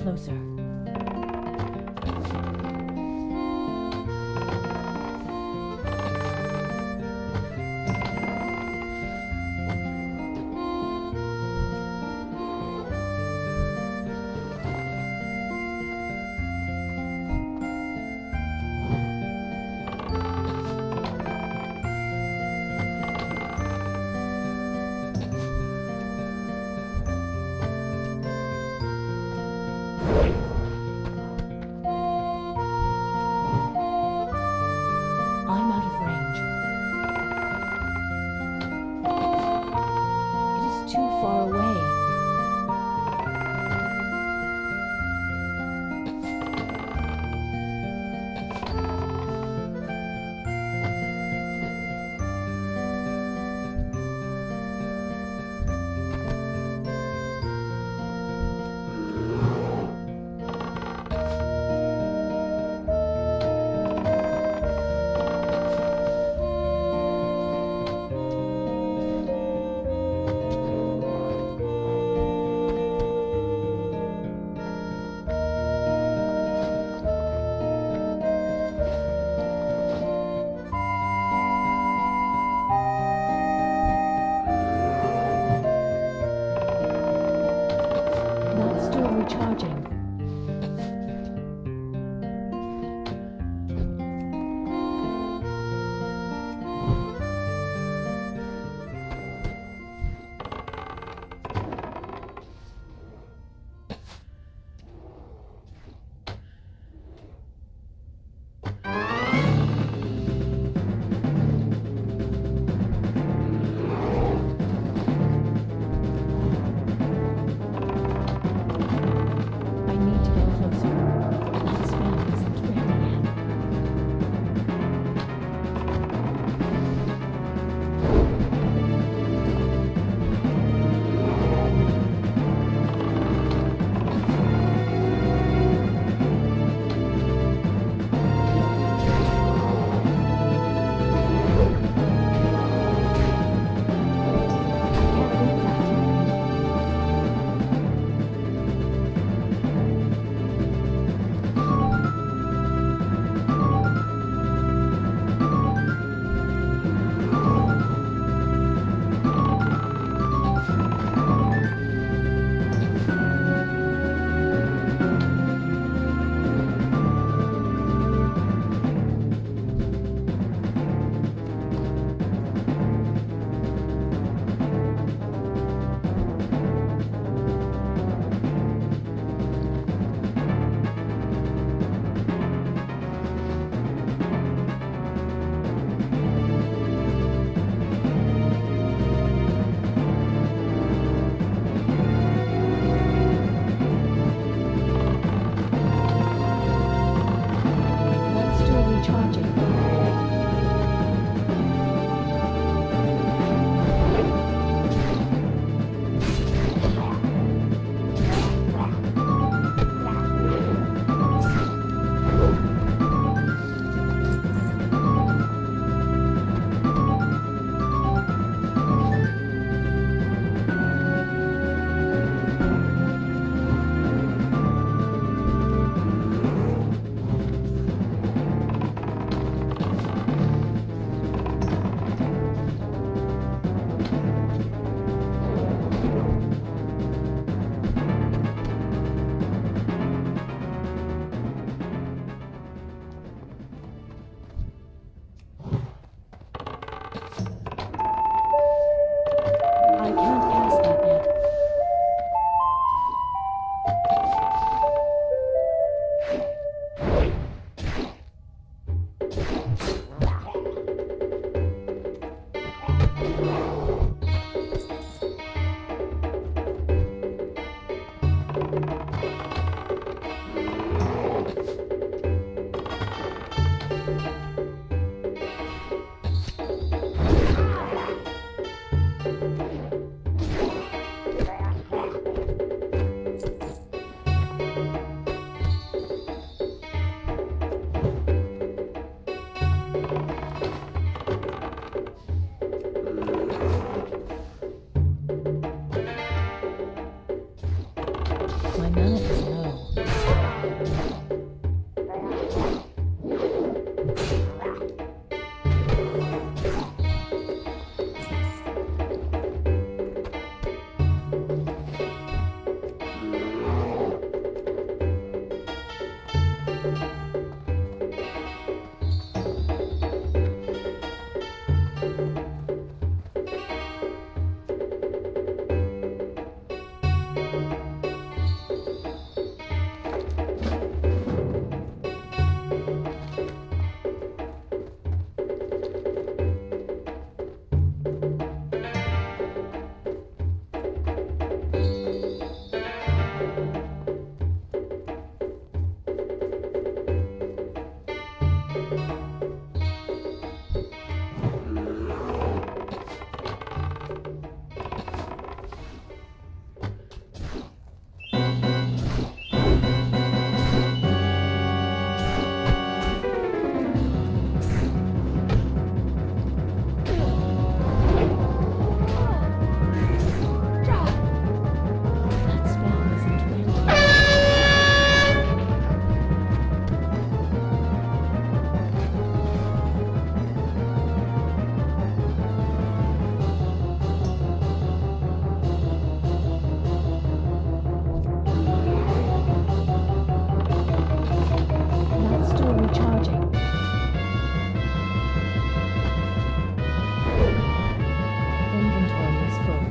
closer. I'm out of range. It is too far away. Not still recharging. I That spell isn't working. That's still recharging. Inventory is full.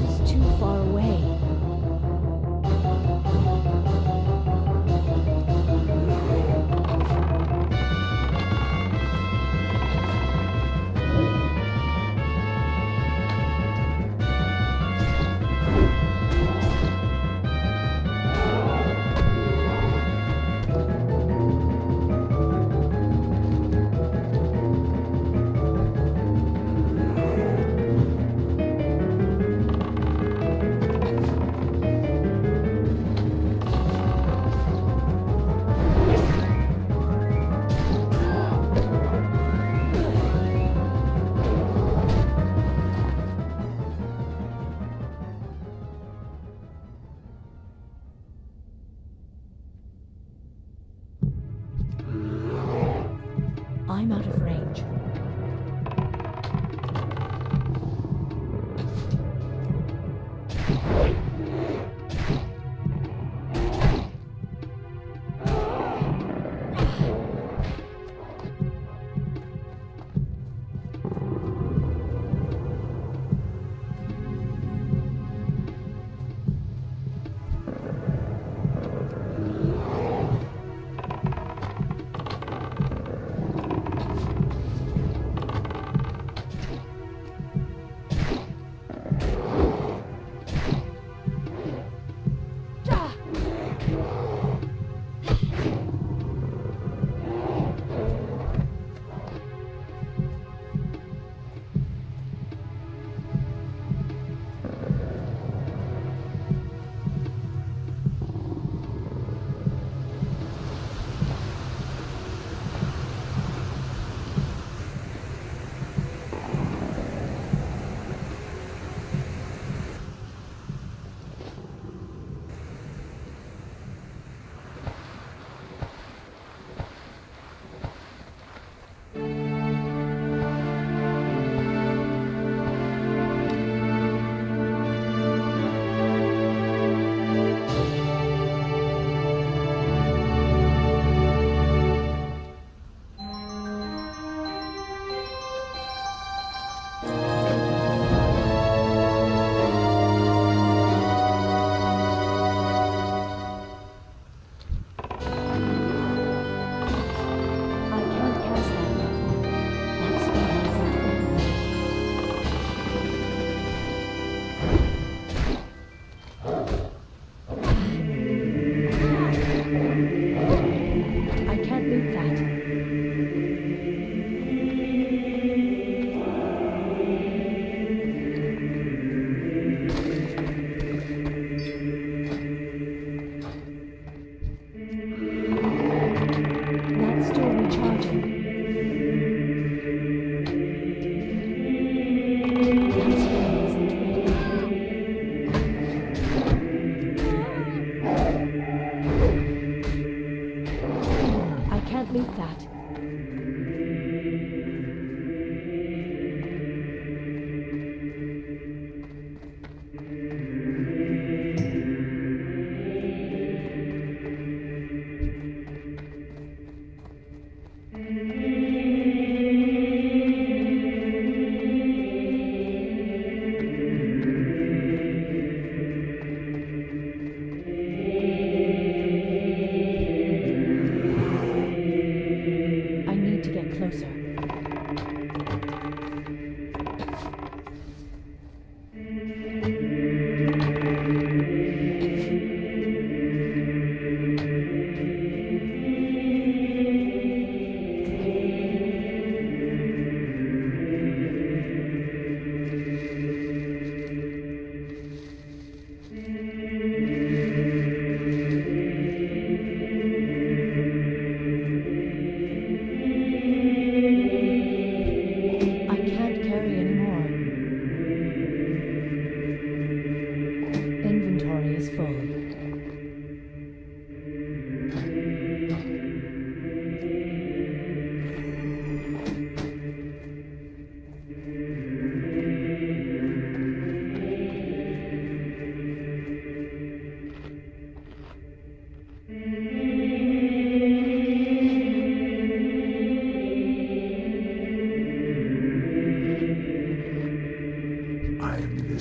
It's too far away. I'm out of range.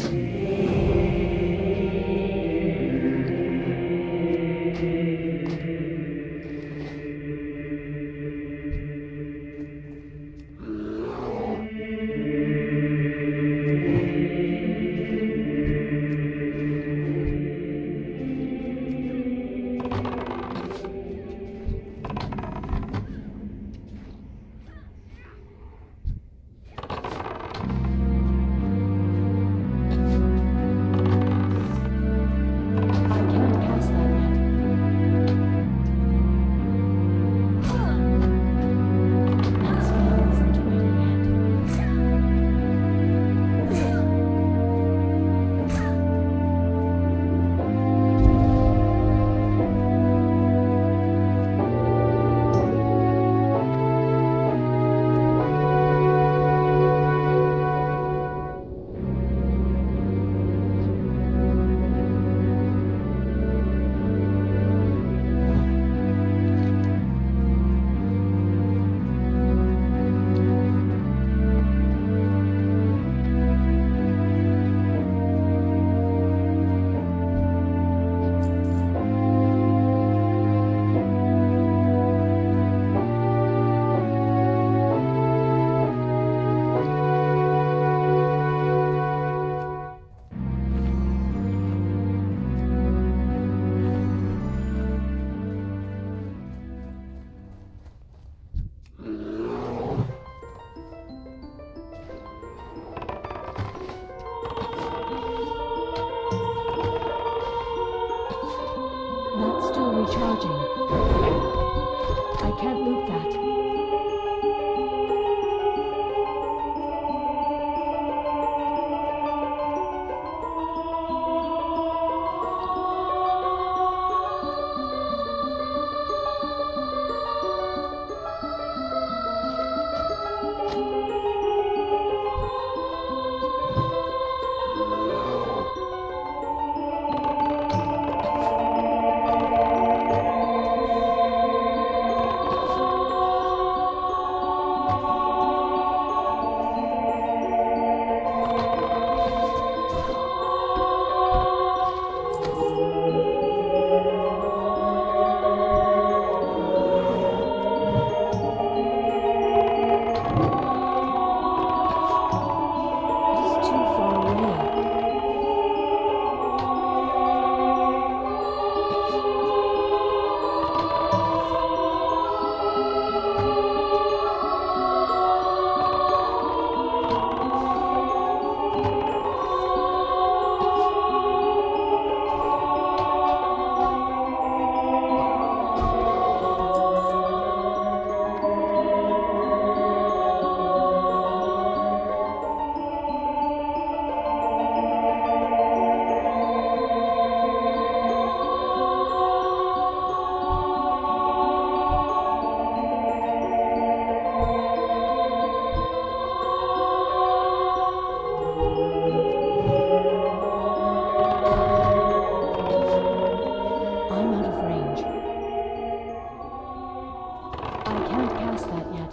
I can't cast that yet. That spell isn't ready yet. That's still recharging. I can't loot that. It is too far away. I'm out of range. I can't cast that yet.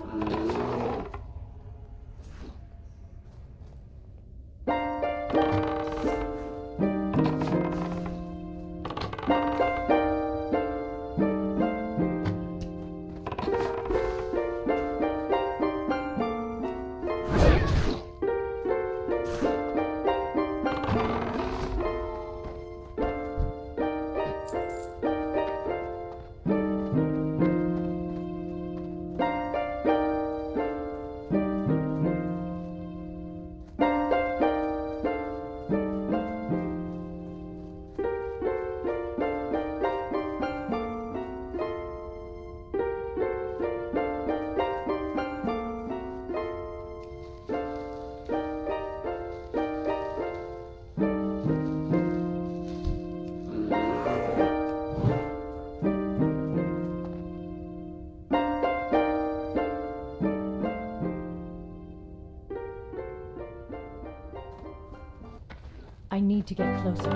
I need to get closer.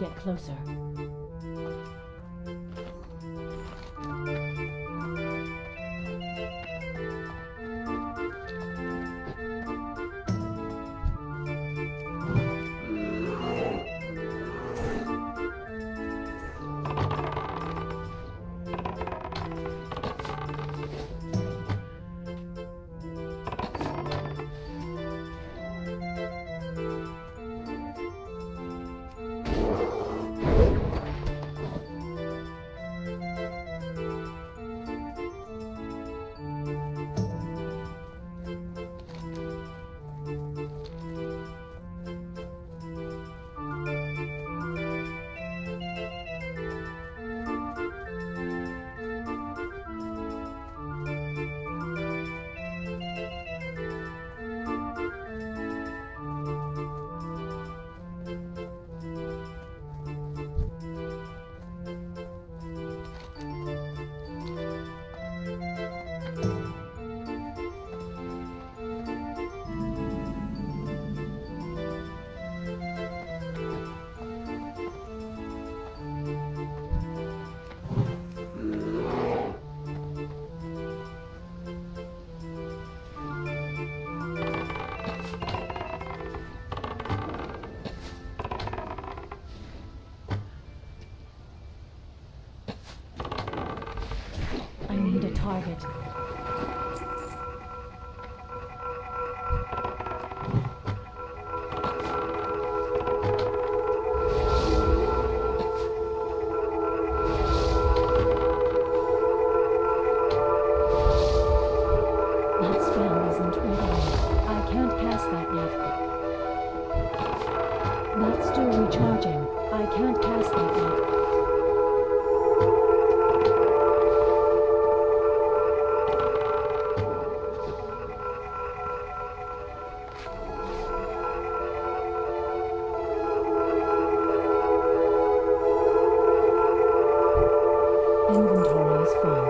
get closer. I need a target. That spell isn't ready yet. I can't cast that yet. That's still recharging. I can't cast that yet. Inventory is full.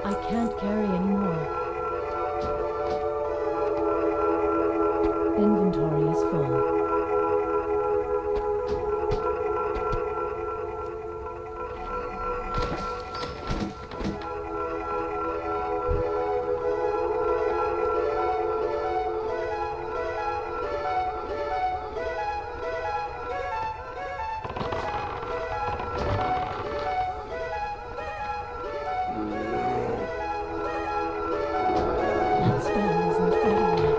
I can't carry anymore. Inventory is full. That spell isn't ready yet.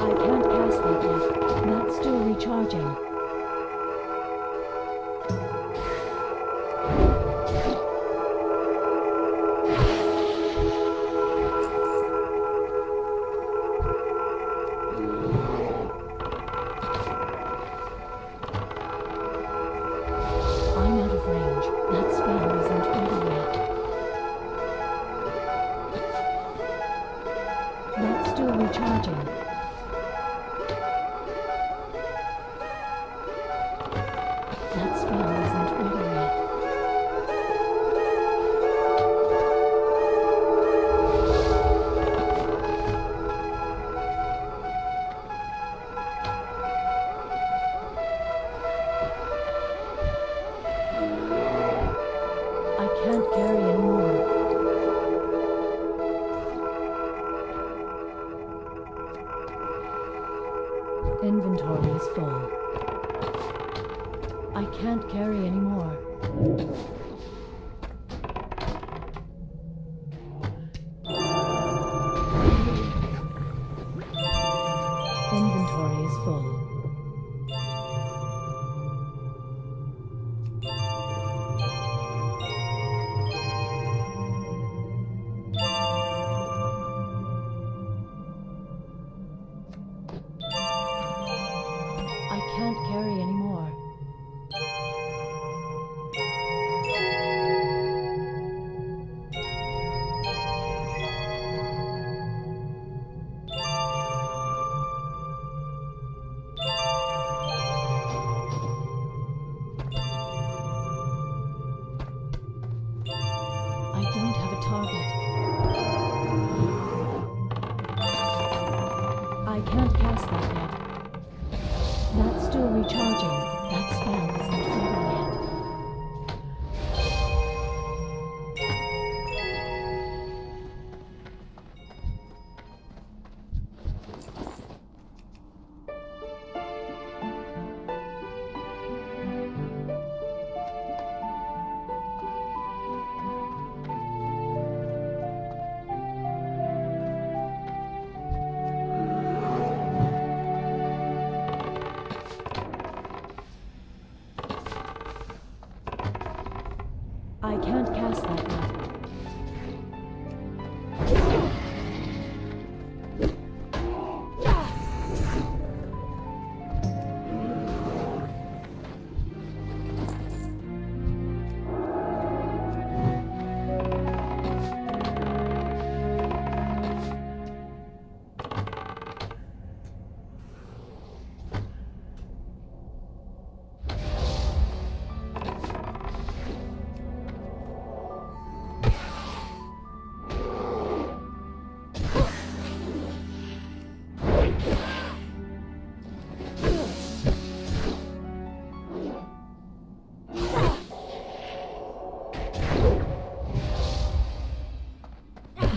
I can't cast that yet. That's still recharging. I'm out of range. That spell isn't ready yet. That's still recharging. That spell isn't ready yet. I can't carry anymore. Inventory is full. I can't carry anymore. Inventory is full. I can't carry anymore. I don't have a target. I can't cast that yet. That's still recharging. That spell isn't fading yet. I can't cast that yet.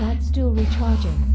That's still recharging.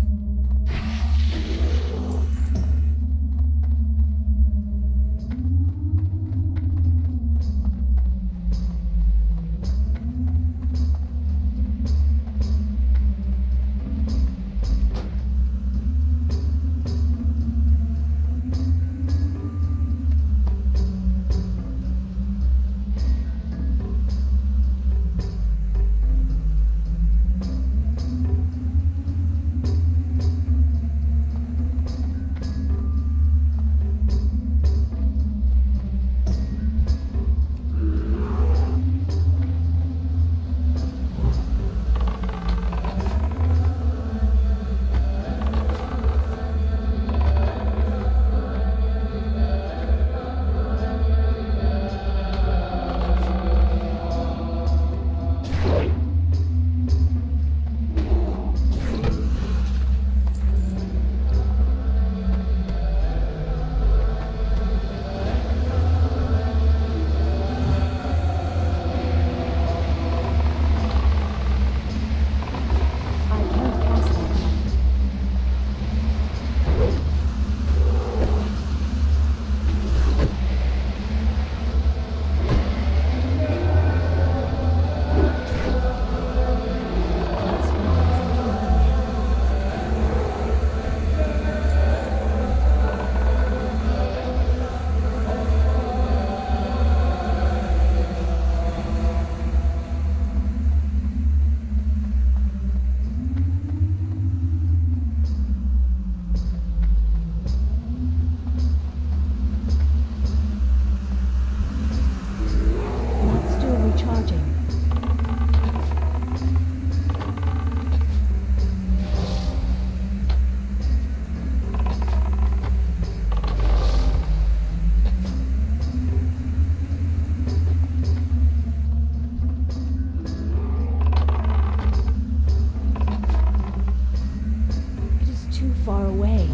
far away.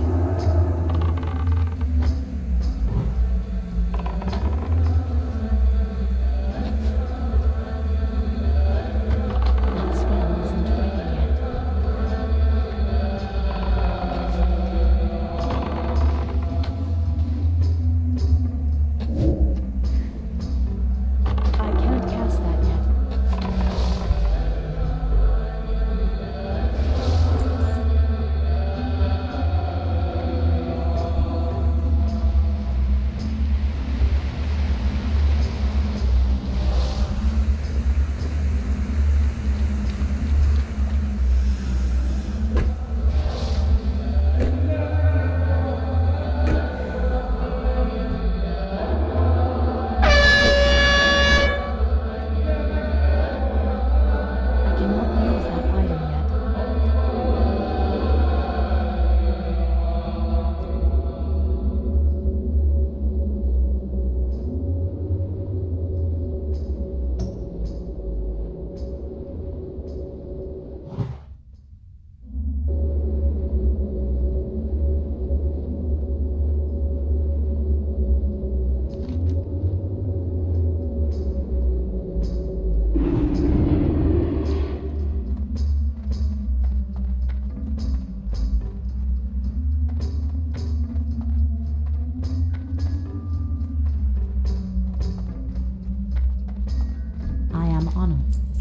That spell isn't ready yet.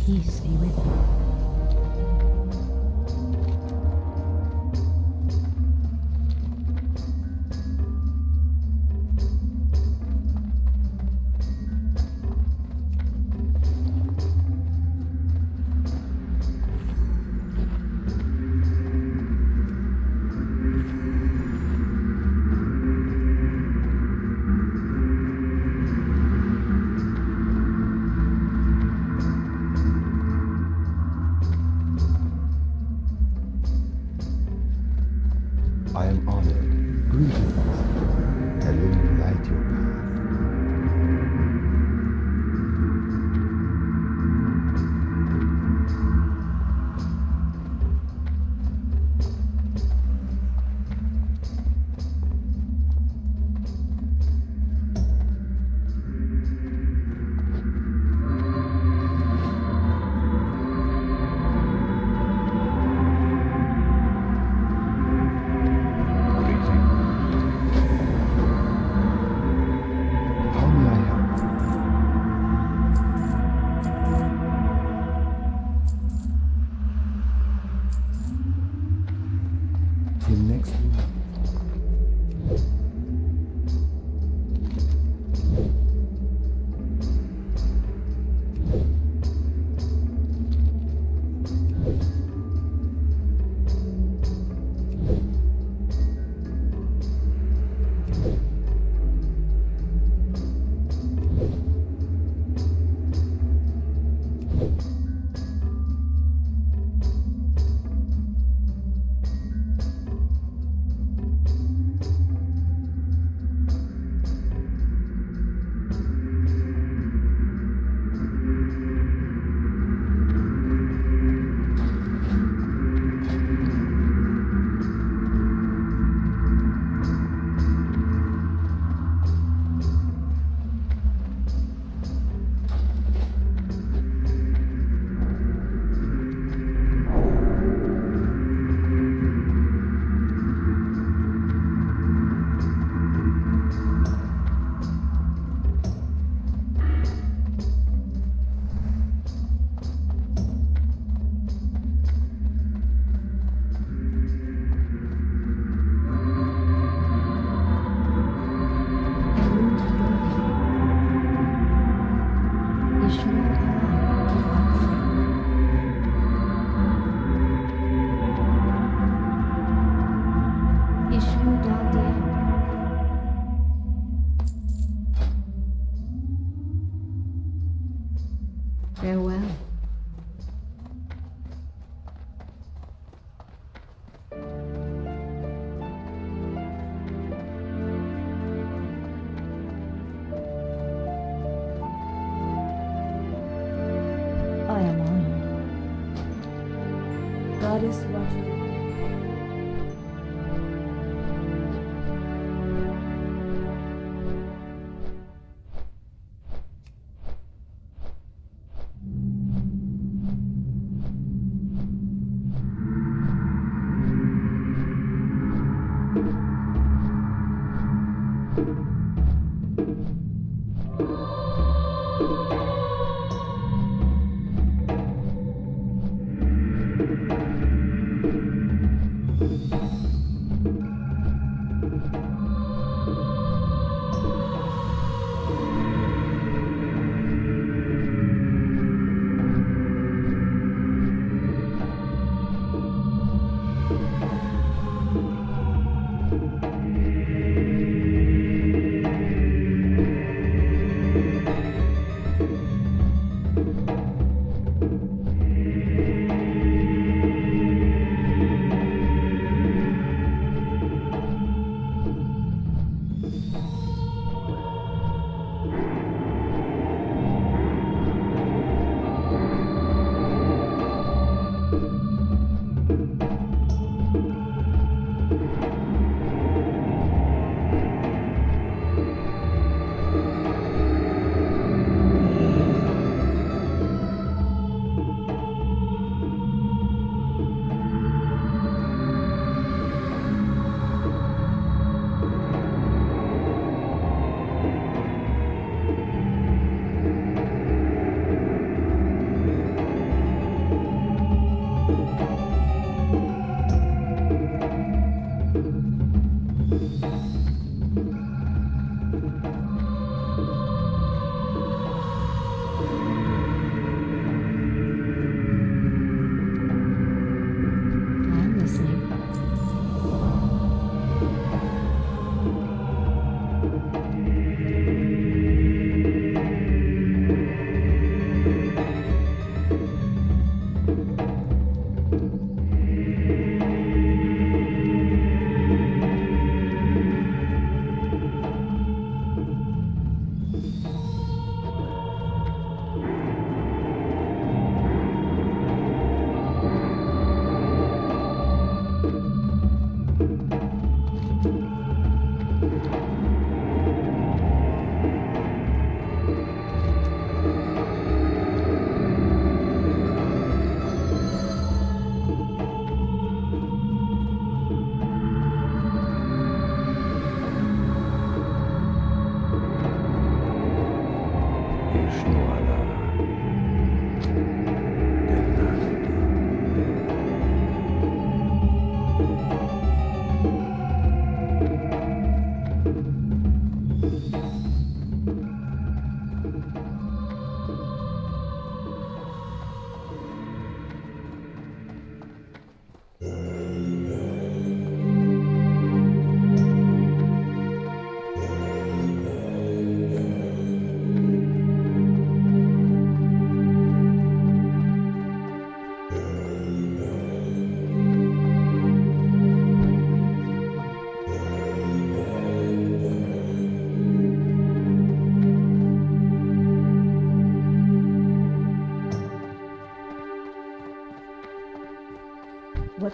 Peace be with you. I am honored. Greetings. I will light your path. How may I help? Till next week. Farewell. I am honored. Goddess Lucky.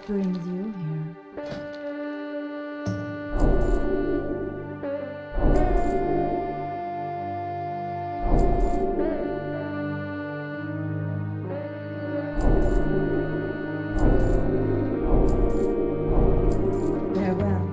What brings you here? Farewell.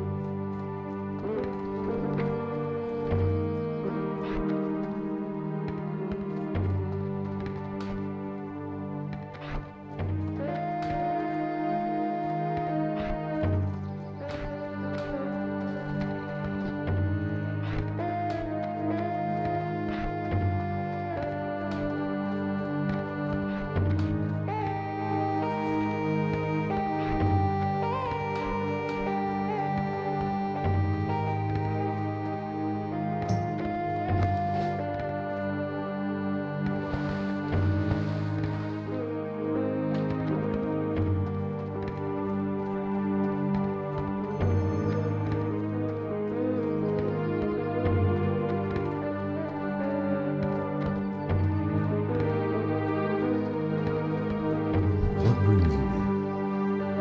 What brings you here?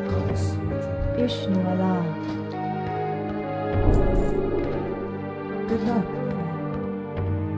Goddess Rachel. Ishnu Allah. Good luck, friend.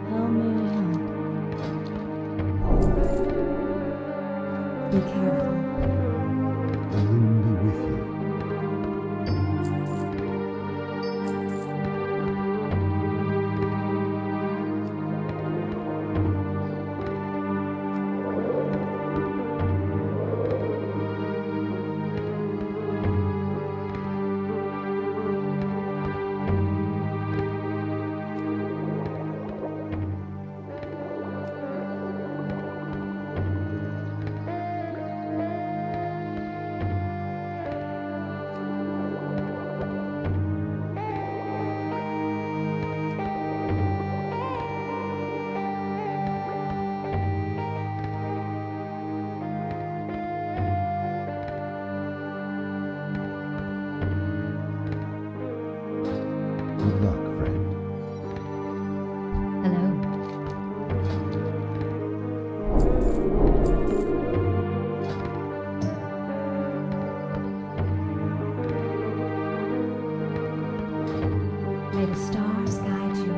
How may I help? Be careful. Elune be with you. Good luck, friend. Hello. May the stars guide you.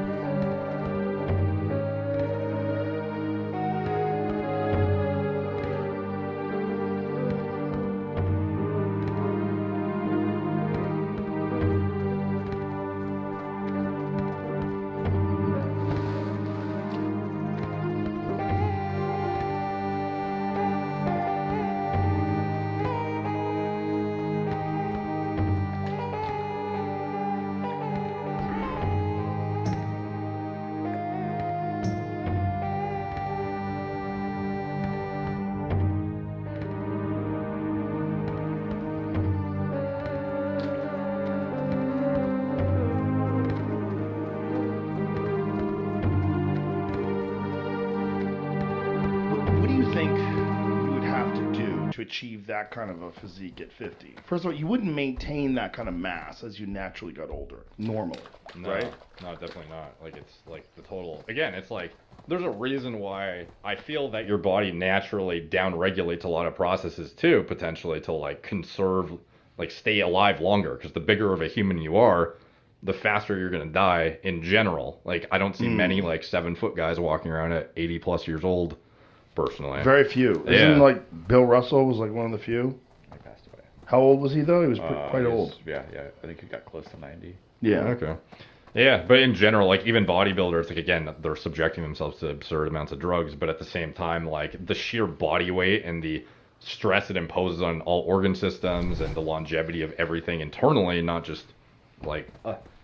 What do you think you would have to do to achieve that kind of a physique at 50? First of all, you wouldn't maintain that kind of mass as you naturally got older, normally, No, right? no, definitely not. Like, it's like the total. Again, it's like there's a reason why I feel that your body naturally down-regulates a lot of processes too, potentially to like conserve, like stay alive longer. Because the bigger of a human you are, the faster you're gonna die in general. Like, I don't see many like 7-foot guys walking around at 80 plus years old, personally. Very few. Yeah. Isn't like Bill Russell was like one of the few? I passed away. How old was he though? He was quite He was- old. Yeah, I think he got close to 90. Yeah. Okay. Yeah, but in general, like even bodybuilders, like again, they're subjecting themselves to absurd amounts of drugs, but at the same time, like the sheer body weight and the stress it imposes on all organ systems and the longevity of everything internally, not just like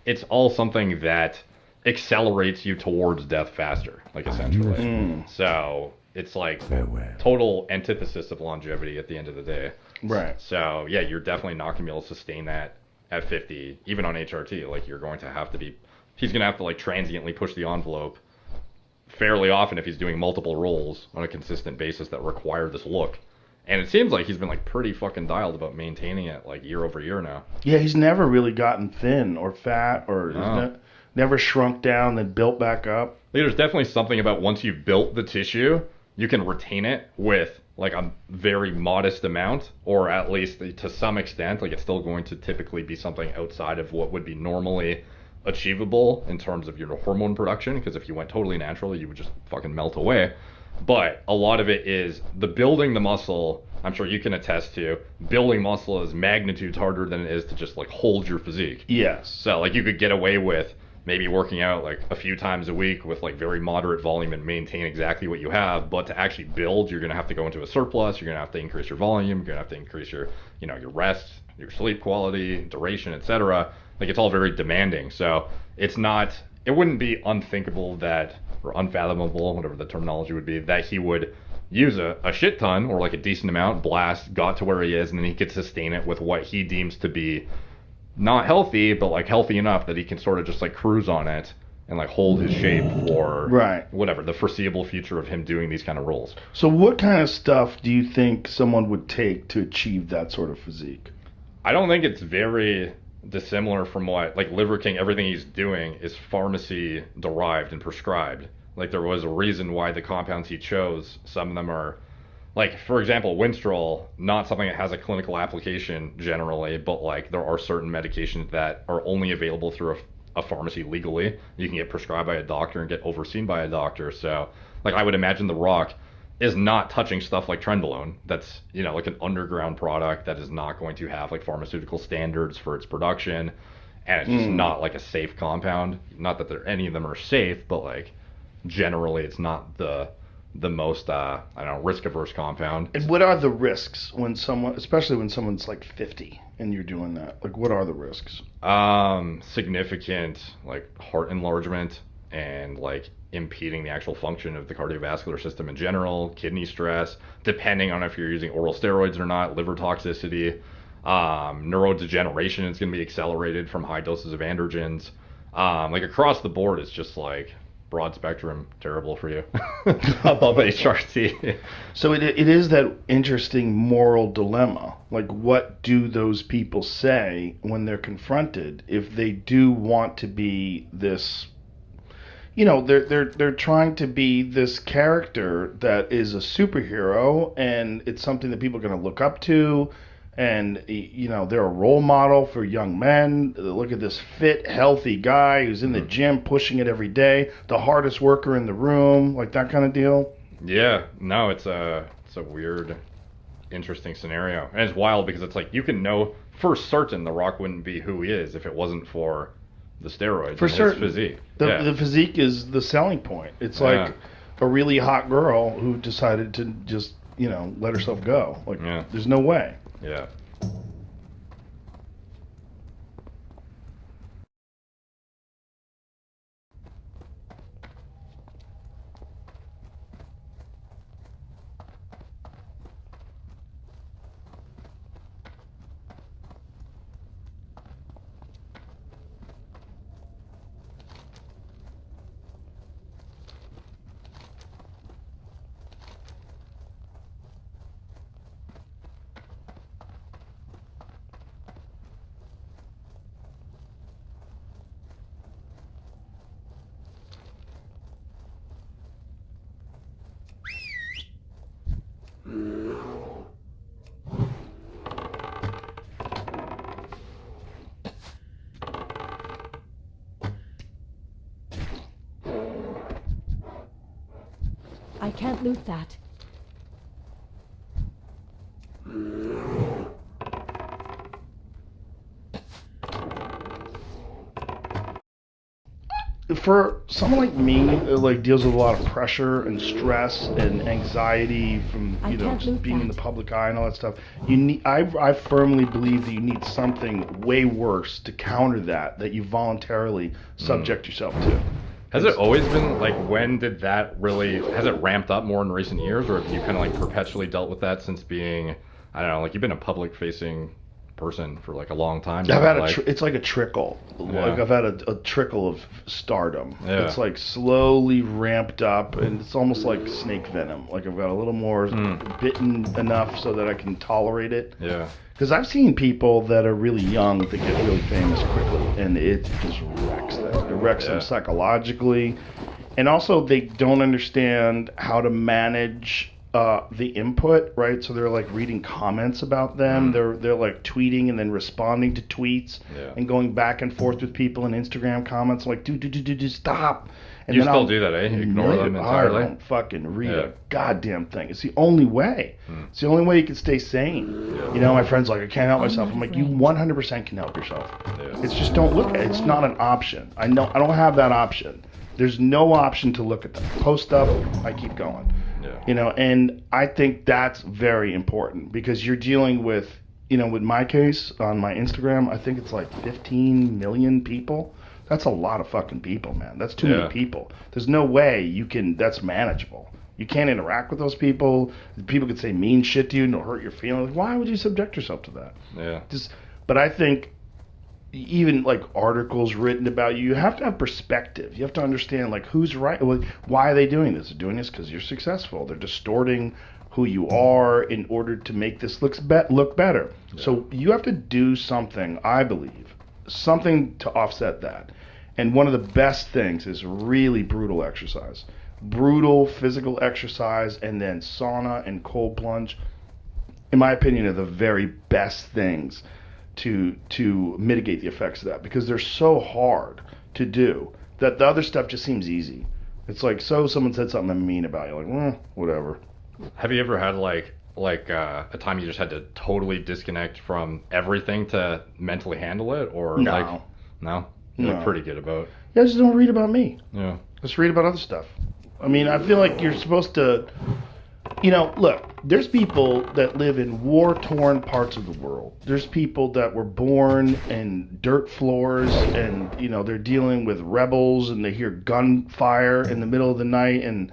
it's all something that accelerates you towards death faster, like essentially. So it's like Farewell. total antithesis of longevity at the end of the day. Right. So yeah, you're definitely not gonna be able to sustain that at 50, even on HRT. Like you're going to have to be, he's gonna have to like transiently push the envelope fairly often if he's doing multiple rolls on a consistent basis that require this look. And it seems like he's been like pretty fucking dialed about maintaining it like year over year now. Yeah, he's never really gotten thin or fat or No. never shrunk down then built back up. Like, there's definitely something about once you've built the tissue, you can retain it with like a very modest amount, or at least to some extent. Like it's still going to typically be something outside of what would be normally achievable in terms of your hormone production, because if you went totally natural, you would just fucking melt away. But a lot of it is the building the muscle. I'm sure you can attest to building muscle is magnitudes harder than it is to just like hold your physique. Yes. So like you could get away with maybe working out like a few times a week with like very moderate volume and maintain exactly what you have, but to actually build, you're going to have to go into a surplus. You're going to have to increase your volume. You're going to have to increase your, you know, your rest, your sleep quality, duration, etc. Like it's all very demanding. So it's not, it wouldn't be unthinkable that, or unfathomable, whatever the terminology would be, that he would use a shit ton or like a decent amount, blast, got to where he is, and then he could sustain it with what he deems to be not healthy, but like healthy enough that he can sort of just like cruise on it and like hold his shape for Right. whatever the foreseeable future of him doing these kind of roles. So what kind of stuff do you think someone would take to achieve that sort of physique? I don't think it's very dissimilar from what, like Liver King, everything he's doing is pharmacy derived and prescribed. Like there was a reason why the compounds he chose, some of them are, like for example, Winstrol, not something that has a clinical application generally, but like there are certain medications that are only available through a pharmacy legally. You can get prescribed by a doctor and get overseen by a doctor. So like I would imagine The Rock is not touching stuff like Trenbolone. That's, you know, like an underground product that is not going to have like pharmaceutical standards for its production, and it's just not like a safe compound. Not that any of them are safe, but like generally it's not the most I don't know, risk averse compound. And what are the risks when someone, especially when someone's like 50 and you're doing that? Like what are the risks? Significant like heart enlargement and like impeding the actual function of the cardiovascular system in general, kidney stress, depending on if you're using oral steroids or not, liver toxicity, neurodegeneration is going to be accelerated from high doses of androgens. Like across the board, it's just like broad spectrum, terrible for you. Above HRT. So it is that interesting moral dilemma. Like what do those people say when they're confronted if they do want to be this, you know, they're trying to be this character that is a superhero, and it's something that people are going to look up to, and you know they're a role model for young men. Look at this fit, healthy guy who's in the gym pushing it every day, the hardest worker in the room, like that kind of deal. Yeah, no, it's a weird, interesting scenario, and it's wild because it's like you can know for certain The Rock wouldn't be who he is if it wasn't for the steroids For and certain. his physique. The physique is the selling point. It's like a really hot girl who decided to just, you know, let herself go. Like, there's no way. Yeah. I can't loot that. For someone like me, who like deals with a lot of pressure and stress and anxiety from I you know can't just loot being in that. the public eye and all that stuff, you need. I firmly believe that you need something way worse to counter that you voluntarily subject yourself to. Has it always been like, when did that really, has it ramped up more in recent years, or have you kind of like perpetually dealt with that since being I don't know, like you've been a public facing person for like a long time now, I've had like, it's like a trickle. Yeah. Like I've had a trickle of stardom. Yeah. It's like slowly ramped up, and it's almost like snake venom. Like I've got a little more bitten enough so that I can tolerate it. yeah. Because I've seen people that are really young that get really famous quickly, and it just wrecks them. It wrecks them Yeah. psychologically, and also they don't understand how to manage the input, right? So they're like reading comments about them. They're like tweeting and then responding to tweets Yeah. and going back and forth with people in Instagram comments. Like, dude, stop. And You then still I'll do that, eh? Ignore them I entirely? don't fucking read Yeah. a goddamn thing. It's the only way. It's the only way you can stay sane. You know, my friend's like, I can't help myself. I'm like, you 100% can help yourself. Yeah. It's just don't look at it. It's not an option. I know I don't have that option. There's no option to look at them. Post up, I keep going. Yeah. You know, and I think that's very important because you're dealing with, you know, with my case on my Instagram, I think it's like 15 million people. That's a lot of fucking people, man. That's too Yeah. many people. There's no way you can, that's manageable. You can't interact with those people. People could say mean shit to you and it'll hurt your feelings. Why would you subject yourself to that? Yeah. But I think even like articles written about you, you have to have perspective. You have to understand like who's right. Well, why are they doing this? They're doing this because you're successful. They're distorting who you are in order to make this look better. So you have to do something, I believe, something to offset that. And one of the best things is really brutal exercise. Brutal physical exercise and then sauna and cold plunge, in my opinion, are the very best things to mitigate the effects of that because they're so hard to do that the other stuff just seems easy. It's like, so someone said something mean about you, like, whatever. Have you ever had like a time you just had to totally disconnect from everything to mentally handle it, or No. like no? You're No. pretty good about. Yeah, just don't read about me. Yeah. Let's read about other stuff. I mean, I feel like you're supposed to, you know, look, there's people that live in war-torn parts of the world. There's people that were born in dirt floors and, you know, they're dealing with rebels and they hear gunfire in the middle of the night and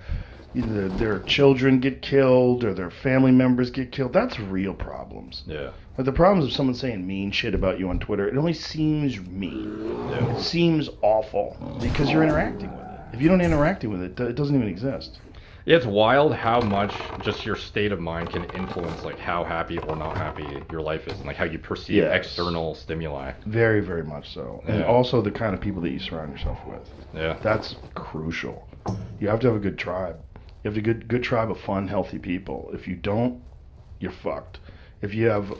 either their children get killed or their family members get killed. That's real problems. Yeah. But the problem is someone saying mean shit about you on Twitter. It only seems mean. Yeah. It seems awful because you're interacting with it. If you don't interact with it, it doesn't even exist. Yeah, it's wild how much just your state of mind can influence like how happy or not happy your life is and like how you perceive Yes. external stimuli. Very, very much so. And Yeah. also the kind of people that you surround yourself with. Yeah. That's crucial. You have to have a good tribe. You have a good tribe of fun, healthy people. If you don't, you're fucked. If you have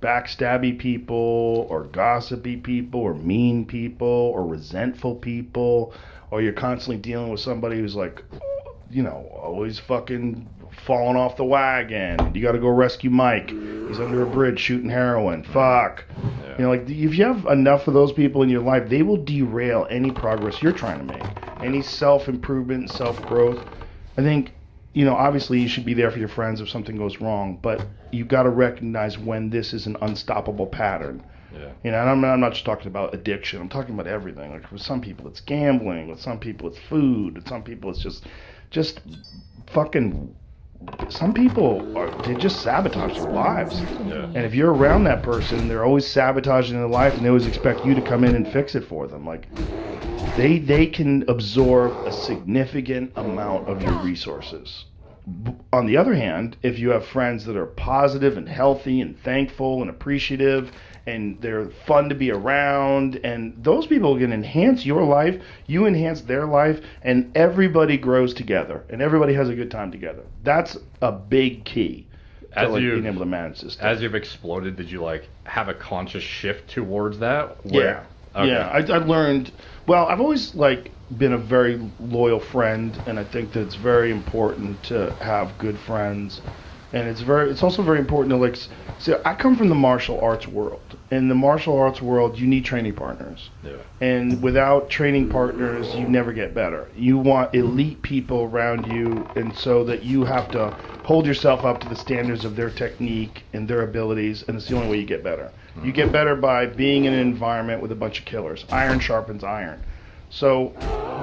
backstabby people or gossipy people or mean people or resentful people, or you're constantly dealing with somebody who's like, you know, always fucking falling off the wagon. You got to go rescue Mike. He's under a bridge shooting heroin. Fuck. Yeah. You know, like if you have enough of those people in your life, they will derail any progress you're trying to make, any self-improvement, self-growth. I think, you know, obviously you should be there for your friends if something goes wrong, but you got to recognize when this is an unstoppable pattern. Yeah. You know, and I'm not just talking about addiction. I'm talking about everything. Like with some people, it's gambling. With some people, it's food. With some people, it's just fucking. Some people they just sabotage their lives. Yeah. And if you're around that person, they're always sabotaging their life, and they always expect you to come in and fix it for them. Like they can absorb a significant amount of your resources. On the other hand, if you have friends that are positive and healthy and thankful and appreciative and they're fun to be around, and those people can enhance your life, you enhance their life, and everybody grows together and everybody has a good time together. That's a big key to being able to manage this stuff. As you've exploded, did you like have a conscious shift towards that? Yeah. Okay. Yeah, I learned. Well, I've always like been a very loyal friend, and I think that it's very important to have good friends, and it's also very important to like. So I come from the martial arts world. In the martial arts world, you need training partners, Yeah. and without training partners, you never get better. You want elite people around you, and so that you have to hold yourself up to the standards of their technique and their abilities, and it's the only way you get better. You get better by being in an environment with a bunch of killers. Iron sharpens iron. So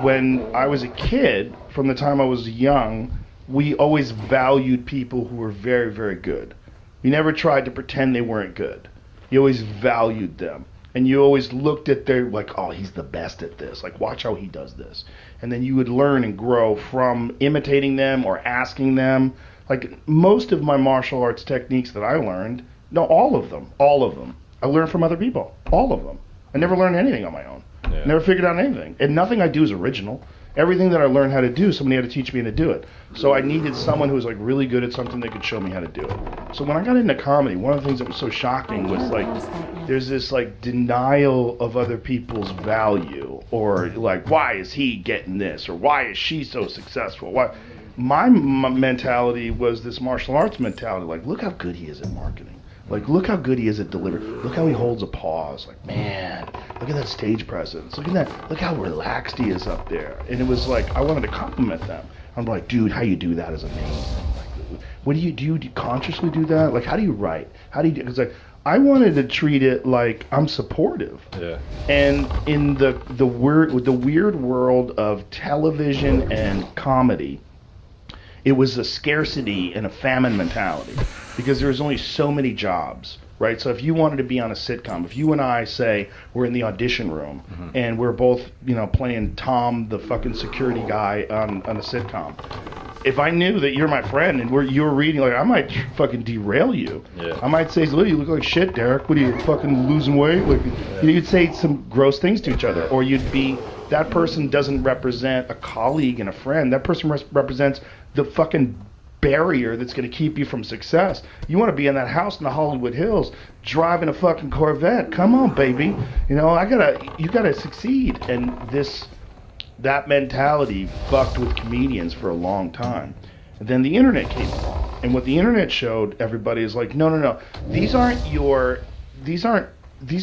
when I was a kid, from the time I was young, we always valued people who were very, very good. You never tried to pretend they weren't good. You always valued them. And you always looked at their, like, oh, he's the best at this. Like, watch how he does this. And then you would learn and grow from imitating them or asking them. Like, most of my martial arts techniques that I learned, no, all of them, I learned from other people. All of them. I never learned anything on my own. Yeah. Never figured out anything. And nothing I do is original. Everything that I learned how to do, somebody had to teach me how to do it. So I needed someone who was like really good at something that could show me how to do it. So when I got into comedy, one of the things that was so shocking was like there's this like denial of other people's value, or like, why is he getting this, or why is she so successful? Why? My mentality was this martial arts mentality. Like, look how good he is at marketing. Like, look how good he is at delivery. Look how he holds a pause. Like, man, look at that stage presence. Look at that. Look how relaxed he is up there. And it was like, I wanted to compliment them. I'm like, dude, how you do that is amazing. Like, what do you do? Do you consciously do that? Like, how do you write? How do you do? Because like, I wanted to treat it like I'm supportive. Yeah. And in the weird world of television and comedy, it was a scarcity and a famine mentality because there was only so many jobs, right? So if you wanted to be on a sitcom, if you and I say we're in the audition room and we're both, playing Tom, the fucking security guy on a sitcom, if I knew that you're my friend and you were reading, like, I might fucking derail you. Yeah. I might say, look, you look like shit, Derek. What are you, fucking losing weight? Like, you'd say some gross things to each other, or you'd be, that person doesn't represent a colleague and a friend. That person represents the fucking barrier that's going to keep you from success. You want to be in that house in the Hollywood Hills driving a fucking Corvette. Come on, baby. You gotta succeed. And that mentality fucked with comedians for a long time. And then the internet came along. And what the internet showed everybody is like, no. These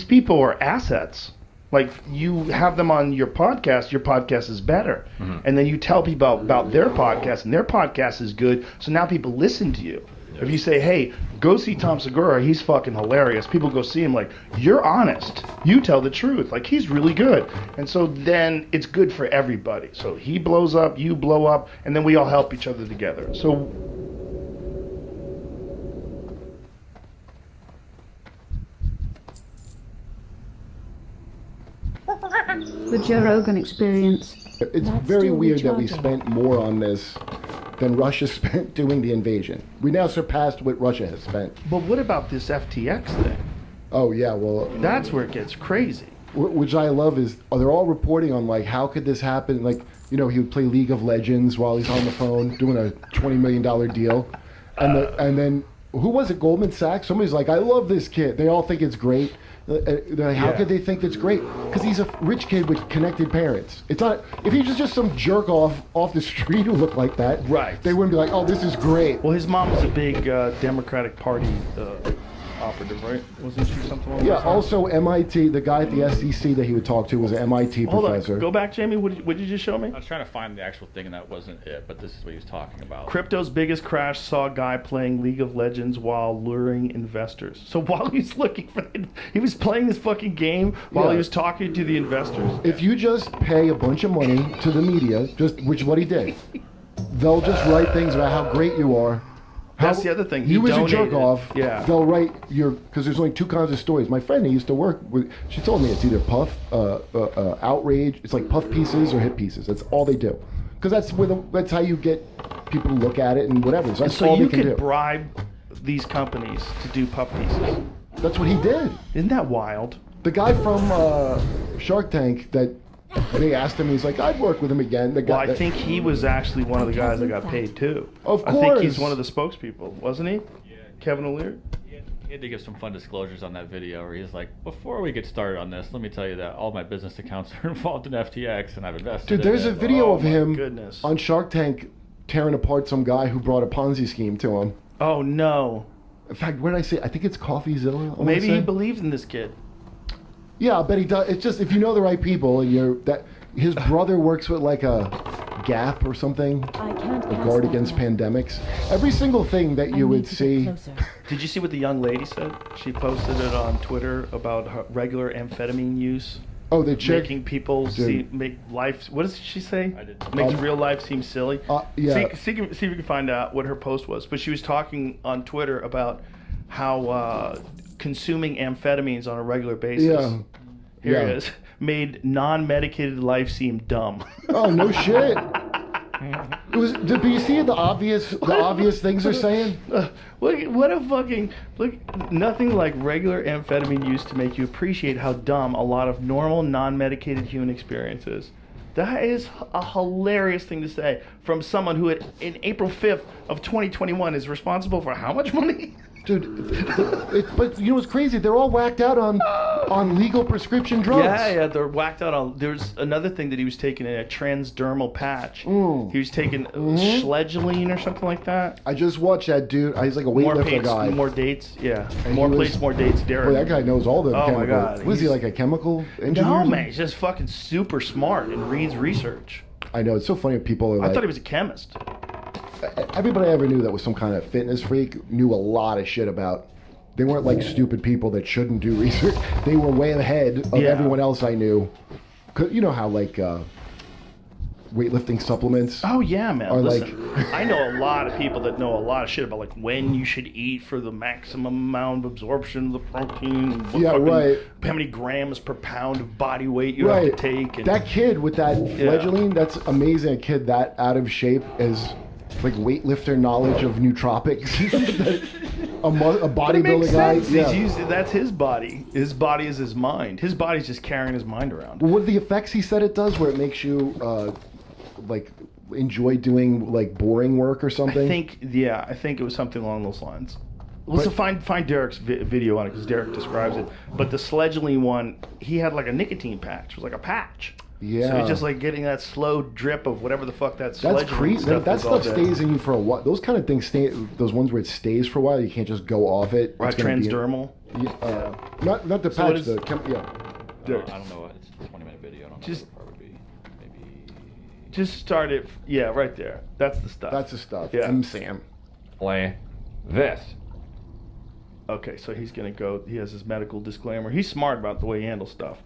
people are assets. Like, you have them on your podcast is better. And then you tell people about their podcast, and their podcast is good, so now people listen to you. If you say, hey, go see Tom Segura, he's fucking hilarious, people go see him, like, you're honest. You tell the truth. Like, he's really good. And so then it's good for everybody. So he blows up, you blow up, and then we all help each other together. So The Joe Rogan Experience. It's That's very still weird that we recharging. spent more on this than Russia spent doing the invasion. We now surpassed what Russia has spent. But what about this FTX thing? Oh yeah, well, That's where it gets crazy. which I love is they're all reporting on like how could this happen? Like, he would play League of Legends while he's on the phone doing a $20 million deal, and then who was it? Goldman Sachs. Somebody's like, I love this kid. They all think it's great. They're like, how Yeah. could they think that's great? Because he's a rich kid with connected parents. It's not, if he was just some jerk off the street who looked like that, Right. they wouldn't be like, oh, this is great. Well, his mom was a big Democratic Party operative, right? Wasn't she something along Yeah, those lines? also MIT, the guy at the SEC that he would talk to was an MIT Hold professor. on, go back, Jamie. What did you just show me? I was trying to find the actual thing, and that wasn't it, but this is what he was talking about. Crypto's biggest crash saw a guy playing League of Legends while luring investors. So while he was looking for, he was playing this fucking game while Yeah. he was talking to the investors. If you just pay a bunch of money to the media, which is what he did, they'll just write things about how great you are. That's the other thing. He You was a donated. jerk off. Yeah. They'll write because there's only two kinds of stories. My friend, he used to work with. She told me it's either puff, outrage. It's like puff pieces or hit pieces. That's all they do. Because that's how you get people to look at it and whatever. So that's So all you they can could do. bribe these companies to do puff pieces. That's what he did. Isn't that wild? The guy from Shark Tank that they asked him, he's like, I'd work with him again. The guy Well, I think he was actually one of the guys that got paid too. Of I think he's course. one of the spokespeople, wasn't he? Yeah. Kevin O'Leary? He had to give some fun disclosures on that video where he's like, before we get started on this, let me tell you that all my business accounts are involved in FTX and I've invested Dude, in there's it. a video Oh of my him goodness. on Shark Tank tearing apart some guy who brought a Ponzi scheme to him. Oh no. In fact, what did I say? I think it's CoffeeZilla. I wanna Maybe say. he believes in this kid. Yeah, I bet he does. It's just if you know the right people and his brother works with like a Gap or something, I can't a pass guard that against now. pandemics. Every single thing that I you need would to get see. closer. Did you see what the young lady said? She posted it on Twitter about her regular amphetamine use. Oh, the chick. Making people make life. What does she say? I did. Makes real life seem silly. Yeah. See if you can find out what her post was. But she was talking on Twitter about how consuming amphetamines on a regular basis. Yeah. Here Yeah. it is. Made non-medicated life seem dumb. Oh no shit. It was. But you see the obvious things they're saying. Look, nothing like regular amphetamine use to make you appreciate how dumb a lot of normal non-medicated human experience is. That is a hilarious thing to say from someone who in April 5th of 2021 is responsible for how much money? Dude, but you know what's crazy? They're all whacked out on legal prescription drugs. Yeah, they're whacked out on. There's another thing that he was taking in a transdermal patch. He was taking Schledgeline or something like that. I just watched that dude. He's like a weightlifter guy. More dates, yeah. And More he was- plates, more dates, Derek. Boy, that guy knows all the Oh my chemical. God, Was he he's- like a chemical engineer? No, man, he's just fucking super smart and reads research. I know, it's so funny when people are I like, thought he was a chemist. everybody I ever knew that was some kind of fitness freak knew a lot of shit about. They weren't like stupid people that shouldn't do research. They were way ahead of Yeah. everyone else I knew. 'Cause you know how like weightlifting supplements. Oh yeah, man. Or Listen, I know a lot of people that know a lot of shit about like when you should eat for the maximum amount of absorption of the protein. What Yeah, right. How many grams per pound of body weight you Right. have to take. And, That kid with that fledgling, that's amazing. A kid that out of shape is like weightlifter knowledge of nootropics. a But it makes bodybuilding guy. sense. Yeah. That's his body. His body is his mind. His body's just carrying his mind around. What are the effects he said it does, where it makes you like enjoy doing like boring work or something? I think it was something along those lines. Let's find Derek's video on it because Derek describes it. But the Schledgeline one, he had like a nicotine patch. It was like a patch. Yeah. So he's just like getting that slow drip of whatever the fuck that That's Schledgeline crazy. stuff That is all stuff day. stays in you for a while. Those kind of things stay. Those ones where it stays for a while. You can't just go off it. Right, It's gonna be- transdermal. Not the So what patch. is- Yeah. I don't know. It's a 20-minute video. I don't know Just- what the part would be. Maybe. Just start it. Yeah, right there. That's the stuff. That's the stuff. Yeah. Sam. Play this. Okay, so he's gonna go. He has his medical disclaimer. He's smart about the way he handles stuff.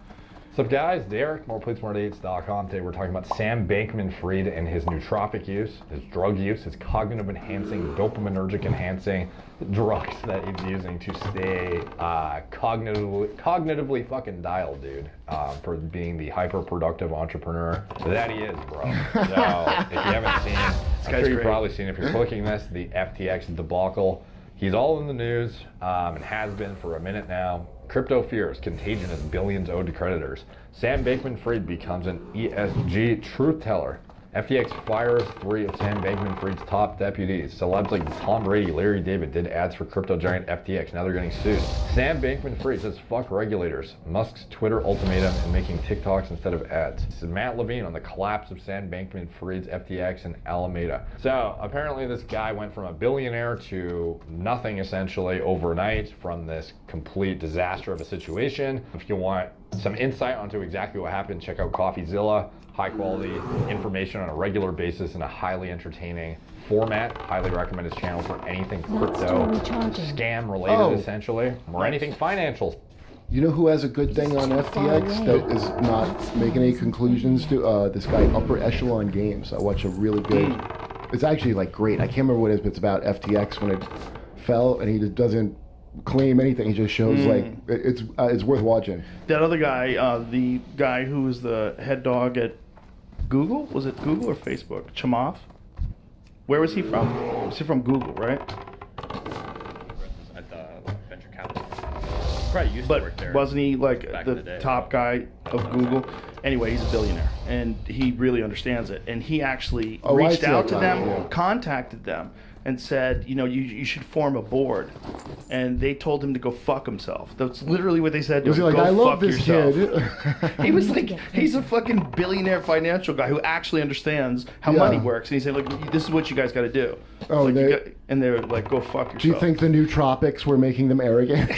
What's up, guys? Derek, moreplates.com. Today we're talking about Sam Bankman-Fried and his nootropic use, his drug use, his cognitive enhancing, dopaminergic enhancing drugs that he's using to stay cognitively fucking dialed, dude, for being the hyper-productive entrepreneur that he is, bro. So if you haven't seen, I'm guy's sure you've great. probably seen if you're clicking this, the FTX debacle. He's all in the news and has been for a minute now. Crypto fears contagion as billions owed to creditors. Sam Bankman-Fried becomes an ESG truth teller. FTX fires 3 of Sam Bankman-Fried's top deputies. Celebs like Tom Brady, Larry David did ads for crypto giant FTX. Now they're getting sued. Sam Bankman-Fried says fuck regulators. Musk's Twitter ultimatum and making TikToks instead of ads. This is Matt Levine on the collapse of Sam Bankman-Fried's FTX and Alameda. So apparently this guy went from a billionaire to nothing essentially overnight from this complete disaster of a situation. If you want some insight onto exactly what happened, check out CoffeeZilla. High quality information on a regular basis in a highly entertaining format. Highly recommend his channel for anything crypto, scam related essentially, or anything financial. You know who has a good thing on FTX that is not making any conclusions to? This guy, Upper Echelon Games. I watch a really good. It's actually like great. I can't remember what it is, but it's about FTX when it fell, and he just doesn't claim anything. He just shows like it's worth watching. That other guy, the guy who was the head dog at Google, was it Google or Facebook? Chamath? Where was he from? Was he from Google, right? At the venture capital. Probably used to work But there. wasn't he like Back in the the day. top guy of Google? Anyway, he's a billionaire and he really understands it. And he actually Oh, I reached see out that to guy, them, yeah. contacted them, and said, you know, you should form a board. And they told him to go fuck himself. That's literally what they said to Was he him. like, go I love fuck this yourself. kid? He was like, he's a fucking billionaire financial guy who actually understands how Yeah. money works. And he said, look, this is what you guys got to do. Oh, Like, they- and they're like, go fuck yourself. Do you think the nootropics were making them arrogant?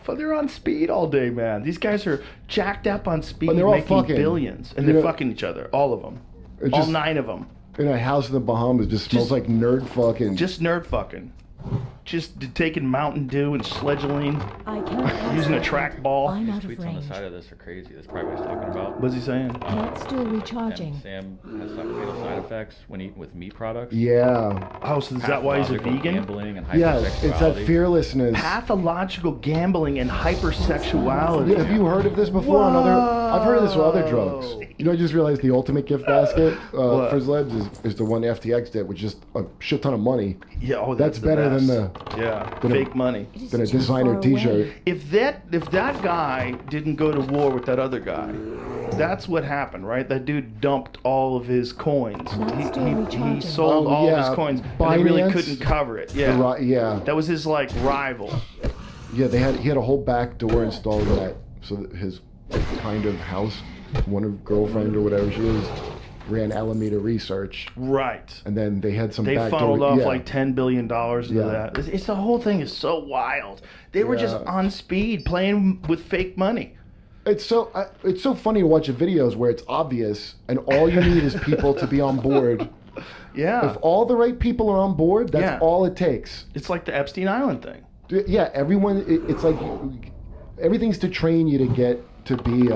But they're on speed all day, man. These guys are jacked up on speed, And they're all making fucking. billions. And You they're know- fucking each other, all of them. It All just- 9 of them. In a house in the Bahamas, just smells Just- like nerd fucking. Just nerd fucking. Just taking Mountain Dew and Schledgeline, I cannot using a concentrate. trackball. I'm out of Tweets on the range. side of this are crazy. That's probably what he's talking about. What's he saying? Not still recharging. And Sam has some fatal side effects when eating with meat products. Yeah. Oh, so is that why he's a Pathological vegan? Gambling and Yeah, hypersexuality. it's that fearlessness. Pathological gambling and hypersexuality. Yeah, have you heard of this before on other? I've heard of this with other drugs. You know, I just realized the ultimate gift basket What? for celebs is the one FTX did, which is just a shit ton of money Yeah, oh, That's the better than best. than a- fake money. It is than a too designer far T-shirt. away. If that guy didn't go to war with that other guy, that's what happened, right? That dude dumped all of his coins. That's still He recharging. sold Oh, all of yeah. his coins, and they really Binance? couldn't cover it. The Yeah, yeah, that was his like rival. yeah. He had a whole back door installed in that, so that his kind of house, one of girlfriend or whatever she is, ran Alameda Research, Right. and then they had some They back funneled door. off Yeah. like $10 billion into Yeah. that. It's the whole thing is so wild. They were just Yeah. on speed playing with fake money. It's so funny to watch the videos where it's obvious, and all you need is people to be on board. Yeah. If all the right people are on board, that's Yeah. all it takes. It's like the Epstein Island thing. Yeah, everyone. It's like everything's to train you to get to be.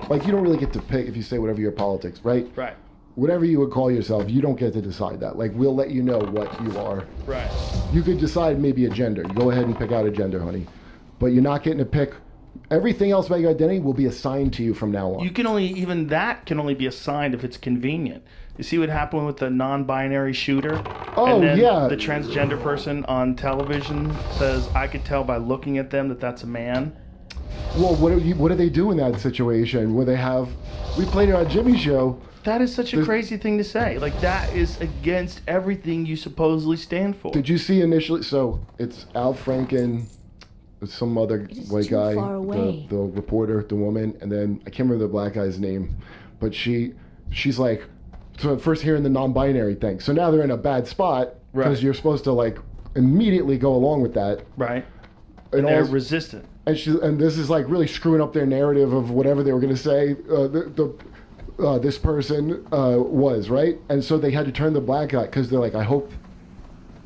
Like you don't really get to pick if you say whatever your politics, right? Right. Whatever you would call yourself, you don't get to decide that. Like we'll let you know what you are. Right. You could decide maybe a gender. You go ahead and pick out a gender, honey, but you're not getting to pick. Everything else about your identity will be assigned to you from now on. You can only even that can only be assigned if it's convenient. You see what happened with the non-binary shooter? Oh, and then yeah. The transgender person on television says, "I could tell by looking at them that that's a man." Well, what do they do in that situation where they have? We played it on Jimmy's show. That is such a crazy thing to say. Like that is against everything you supposedly stand for. Did you see initially? So it's Al Franken, some other It is white too guy, far away. the reporter, the woman, and then I can't remember the black guy's name, but she's like, so first hearing the non-binary thing. So now they're in a bad spot because Right. you're supposed to like immediately go along with that, Right. and They're all, resistant. and this is like really screwing up their narrative of whatever they were going to say. This person was right, and so they had to turn the black guy because they're like, I hope,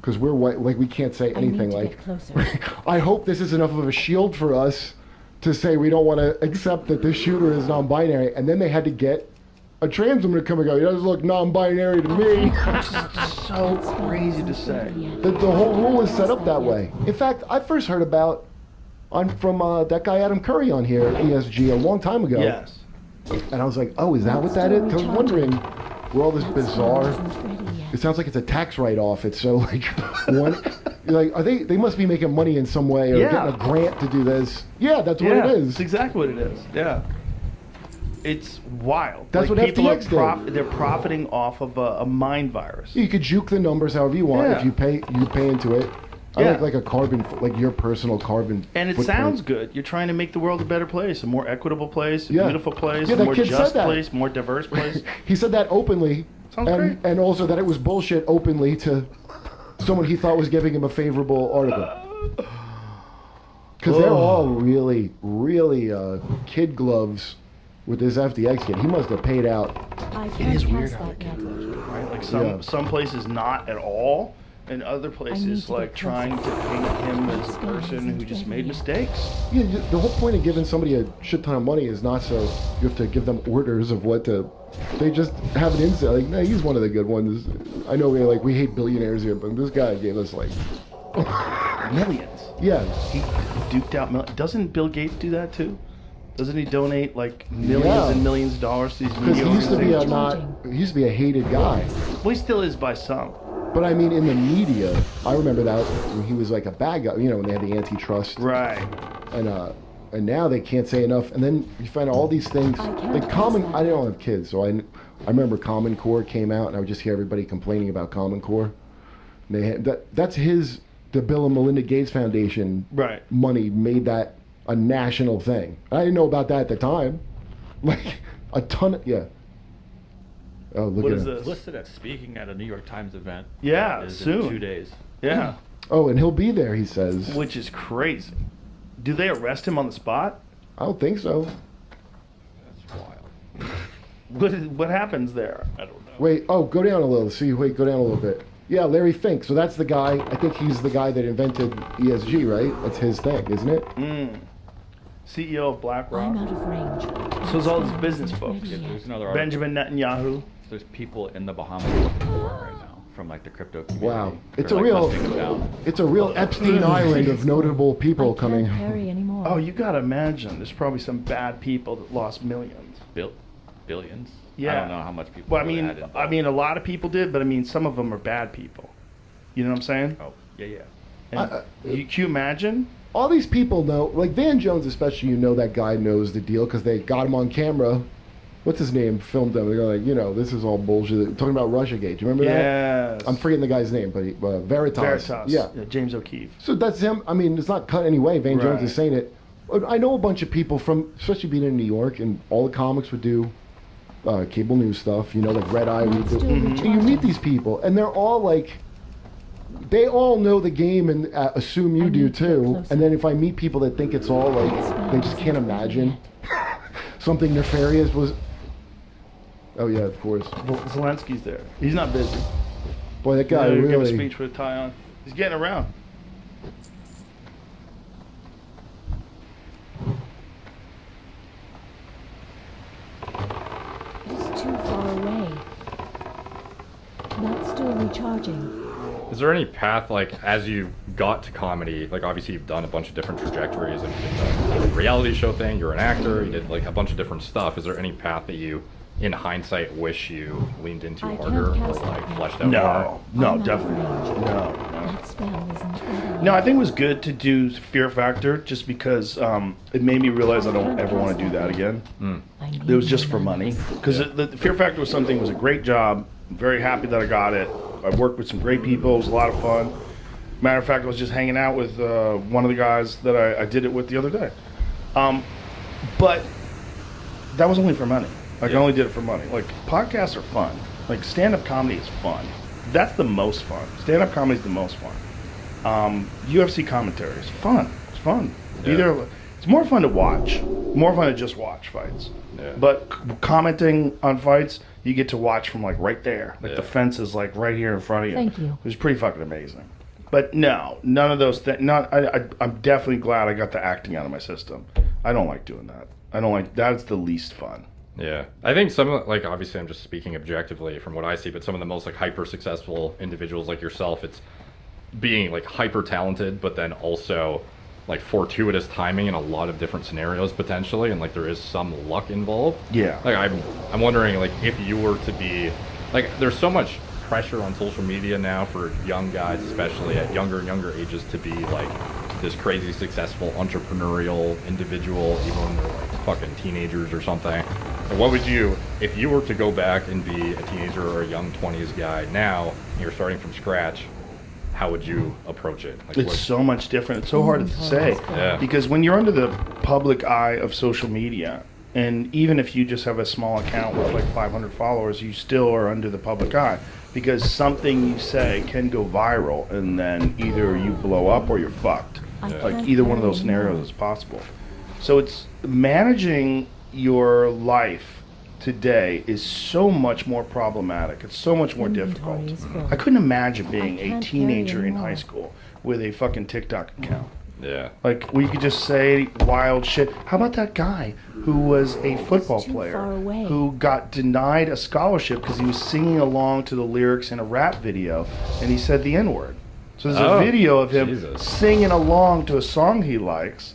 because we're white, like we can't say I need anything to like. get closer. I hope this is enough of a shield for us to say we don't want to accept that this shooter is non-binary, and then they had to get a trans woman to come and go. He doesn't look non-binary to me. So crazy to say. The whole rule is set up that way. In fact, I first heard about from that guy Adam Curry on here at ESG a long time ago. Yes. And I was like, oh, is that what that is? 'Cause I was wondering where all this bizarre. It sounds like it's a tax write-off. It's so like one. Like, are they must be making money in some way or Yeah. getting a grant to do this? Yeah, that's what Yeah, it is. It's exactly what it is. Yeah. It's wild. That's like what people FTX are did. they're profiting off of a mind virus. You could juke the numbers however you want. Yeah. If you pay into it. I Yeah. like a carbon, like your personal carbon. And it footprint. sounds good. You're trying to make the world a better place, a more equitable place, a Yeah. beautiful place, Yeah, a that more kid said just that. place, more diverse place. He said that openly, Sounds great. and also that it was bullshit openly to someone he thought was giving him a favorable article. Because they're all really, really kid gloves with this FTX kid. He must have paid out. I It can't is pass weird how that they yet. can do it, right? Like Yeah. some places not at all, and other need places to like get trying to closer. paint him as a This guy person isn't who just ready made yet. mistakes. Yeah, the whole point of giving somebody a shit ton of money is not so you have to give them orders of what to. They just have an insight. Like, no, he's one of the good ones. I know we hate billionaires here, but this guy gave us like, Millions. yeah, He duked out millions. Doesn't Bill Gates do that too? Doesn't he donate like millions Yeah. and millions of dollars to these because media he used to be organizations? he used to be a hated guy. Well, he still is by some. But I mean, in the media, I remember that when he was like a bad guy. You know, when they had the antitrust, Right. and now they can't say enough. And then you find all these things. Like I don't have kids, so I remember Common Core came out, and I would just hear everybody complaining about Common Core. And they had, that's the Bill and Melinda Gates Foundation Right. money made that a national thing. I didn't know about that at the time. Like a ton of Oh, look What at is him. this? It's listed as speaking at a New York Times event. Yeah, Is soon. in 2 days. Yeah. Oh, and he'll be there. He says. Which is crazy. Do they arrest him on the spot? I don't think so. That's wild. What happens there? I don't know. Wait, go down a little. See, wait, go down a little bit. Yeah, Larry Fink. So that's the guy. I think he's the guy that invented ESG, right? That's his thing, isn't it? CEO of BlackRock. I'm out of range. So is all these business folks. Yeah, there's another article. Benjamin Netanyahu. There's people in the Bahamas looking for it right now from like the crypto community. Wow. They're, It's a like, real- hunting them down. It's a real Epstein Island of notable people I coming. can't carry anymore. Oh, you gotta imagine. There's probably some bad people that lost millions. Billions. Yeah. I don't know how much people. Well, really had involved. I mean, a lot of people did, but I mean, some of them are bad people. You know what I'm saying? Oh, yeah. And can you imagine? All these people know, like Van Jones especially, you know that guy knows the deal because they got him on camera. What's his name? Filmed them. They're like, you know, this is all bullshit. Talking about Russiagate. Do you remember that? Yes. I'm forgetting the guy's name, but Veritas. Veritas. Yeah. James O'Keefe. So that's him. I mean, it's not cut anyway. Van Jones Right. is saying it. I know a bunch of people from, especially being in New York, and all the comics would do cable news stuff. You know, like Red Eye. That's would do. still And you meet these people, and they're all like, they all know the game and assume you I do need to get too. closer. And then if I meet people that think it's all like, they just can't imagine something nefarious was. Oh yeah, of course. Zelensky's there. He's not busy. Boy, that guy Give a really. speech with a tie on. He's getting around. It's too far away. Not still recharging. Is there any path, like, as you got to comedy, like, obviously you've done a bunch of different trajectories, and you did the reality show thing, you're an actor, you did, like, a bunch of different stuff. Is there any path that you, in hindsight, wish you leaned into I harder, or, can't cast like, that. fleshed out more? No, I'm not definitely arranged. not. No. That spell isn't ready. No, I think it was good to do Fear Factor just because it made me realize I don't ever want to do that again. I need It was just for more money. Because the Fear Factor was something, it was a great job. I'm very happy that I got it. I worked with some great people. It was a lot of fun. Matter of fact, I was just hanging out with one of the guys that I did it with the other day. But that was only for money. Like, I only did it for money. Like, podcasts are fun. Like, stand-up comedy is fun. That's the most fun. Stand-up comedy is the most fun. UFC commentary is fun. It's fun. Yeah. It's more fun to watch. More fun to just watch fights. Yeah. But commenting on fights, you get to watch from like right there. Like Yeah. the fence is like right here in front of you. Thank you. It was pretty fucking amazing. But no, none of those things. I'm definitely glad I got the acting out of my system. I don't like doing that. I don't like. That's the least fun. Yeah, I think some of, like, obviously I'm just speaking objectively from what I see, but some of the most, like, hyper successful individuals like yourself, it's being, like, hyper talented, but then also, like, fortuitous timing in a lot of different scenarios potentially, and, like, there is some luck involved. Yeah. Like, I'm wondering, like, if you were to be, like, there's so much pressure on social media now for young guys, especially at younger and younger ages, to be, like, this crazy successful entrepreneurial individual, even when they're, like, fucking teenagers or something. And what would you, if you were to go back and be a teenager or a young 20s guy now, and you're starting from scratch, how would you approach it? Like, It's so much different. It's so hard to say. Yeah. Because when you're under the public eye of social media, and even if you just have a small account with like 500 followers, you still are under the public eye. Because something you say can go viral, and then either you blow up or you're fucked. I Like can't either one of carry those scenarios anymore. is possible. So it's managing your life today is so much more problematic. It's so much more difficult. Inventory is full. I couldn't imagine being I a can't teenager carry in high anymore. school with a fucking TikTok account. Yeah. Like, we could just say wild shit. How about that guy who was a football too player far away. who got denied a scholarship because he was singing along to the lyrics in a rap video and he said the N-word? So there's Oh, a video of him Jesus. singing along to a song he likes,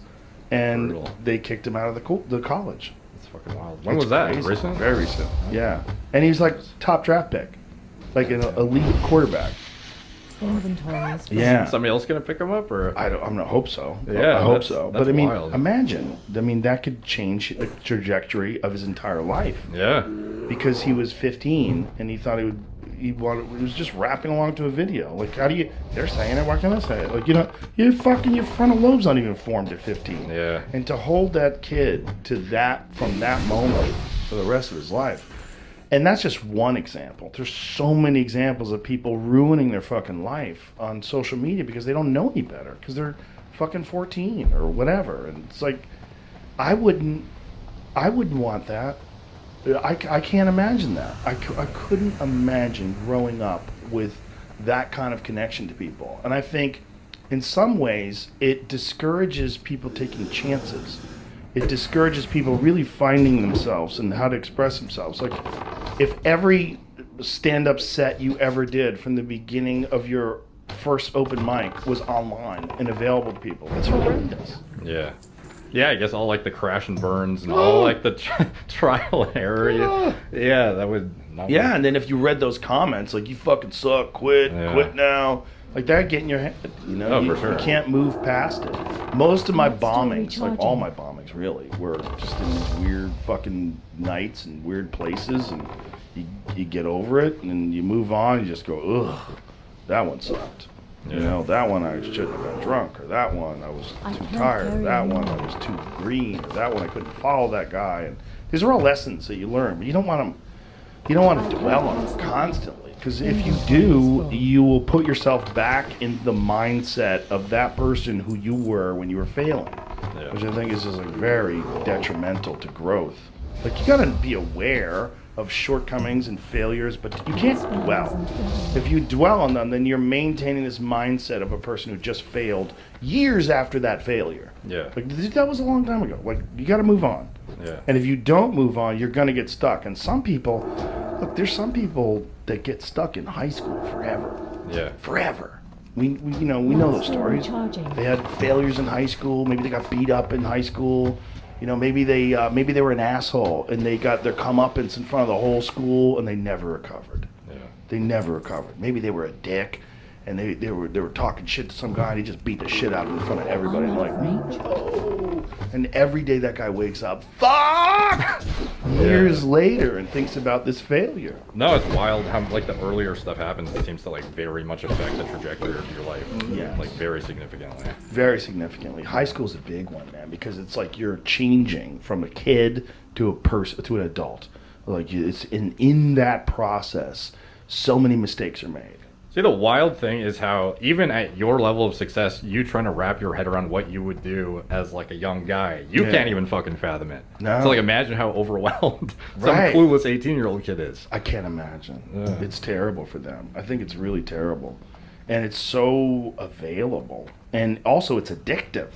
and Brutal. they kicked him out of the college. It's fucking wild. When It's was that? crazy. Recent? Very recent. Yeah. And he's like top draft pick, like an elite quarterback. Inventory is full. Yeah. Somebody else gonna pick him up, or I'm gonna hope so. Yeah, I hope that's- so. that's But I mean, wild. imagine. I mean, that could change the trajectory of his entire life Yeah. because he was 15 and he thought he would. He was just rapping along to a video. Like, how do you? They're saying it. Why can't I say it? Like, you know, your frontal lobe's not even formed at 15. Yeah. And to hold that kid to that from that moment for the rest of his life. And that's just one example. There's so many examples of people ruining their fucking life on social media because they don't know any better because they're fucking 14 or whatever. And it's like, I wouldn't want that. I can't imagine that. I couldn't imagine growing up with that kind of connection to people. And I think in some ways it discourages people taking chances. it discourages people really finding themselves and how to express themselves. Like, if every stand-up set you ever did from the beginning of your first open mic was online and available to people, that's horrendous. Yeah. Yeah, I guess all like the crash and burns and all like the trial and error. Yeah, that would not Yeah, and then if you read those comments, like, you fucking suck, quit now, like, that get in your head, you know? Oh, you, for sure. You can't move past it. Most of my It's still bombings, like all recharging. my bombings really, were just in these weird fucking nights and weird places, and you get over it, and then you move on, you just go, ugh, that one sucked. You Yeah. know, that one I shouldn't have been drunk, or that one I was I too can't tired, or carry that on. one I was too green, or that one I couldn't follow that guy. And these are all lessons that you learn, but you don't want to dwell on them constantly, because if you do, you will put yourself back in the mindset of that person who you were when you were failing, Yeah. which I think is just like very detrimental to growth. Like, you gotta be aware of shortcomings and failures, but you can't dwell. If you dwell on them, then you're maintaining this mindset of a person who just failed years after that failure. Yeah. Like, that was a long time ago. Like, you gotta move on. Yeah. And if you don't move on, you're gonna get stuck. And some people, look, there's some people that get stuck in high school forever. Yeah. Forever. We know those Still stories. recharging. They had failures in high school. Maybe they got beat up in high school. You know, maybe they were an asshole and they got their comeuppance in front of the whole school and they never recovered. Yeah. They never recovered. Maybe they were a dick and they were talking shit to some guy and he just beat the shit out of him in front of everybody. And like, no. And every day that guy wakes up, fuck! Years later, and thinks about this failure. No, it's wild how like the earlier stuff happens. It seems to like very much affect the trajectory of your life. Yes. Like very significantly. Very significantly. High school's a big one, man, because it's like you're changing from a kid to a person to an adult. Like, it's in that process, so many mistakes are made. See, the wild thing is how even at your level of success, you trying to wrap your head around what you would do as like a young guy, you Yeah. can't even fucking fathom it. No. So like imagine how overwhelmed some Right. clueless 18-year-old kid is. I can't imagine. Yeah. It's terrible for them. I think it's really terrible. And it's so available. And also, it's addictive.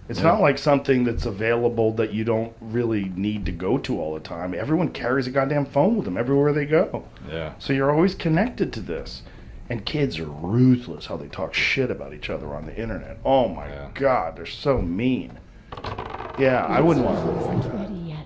It's Yeah. not like something that's available that you don't really need to go to all the time. Everyone carries a goddamn phone with them everywhere they go. Yeah. So you're always connected to this. And kids are ruthless how they talk shit about each other on the internet. Oh my Yeah. God, they're so mean. Yeah, I wouldn't want to live like Isn't that. ready yet.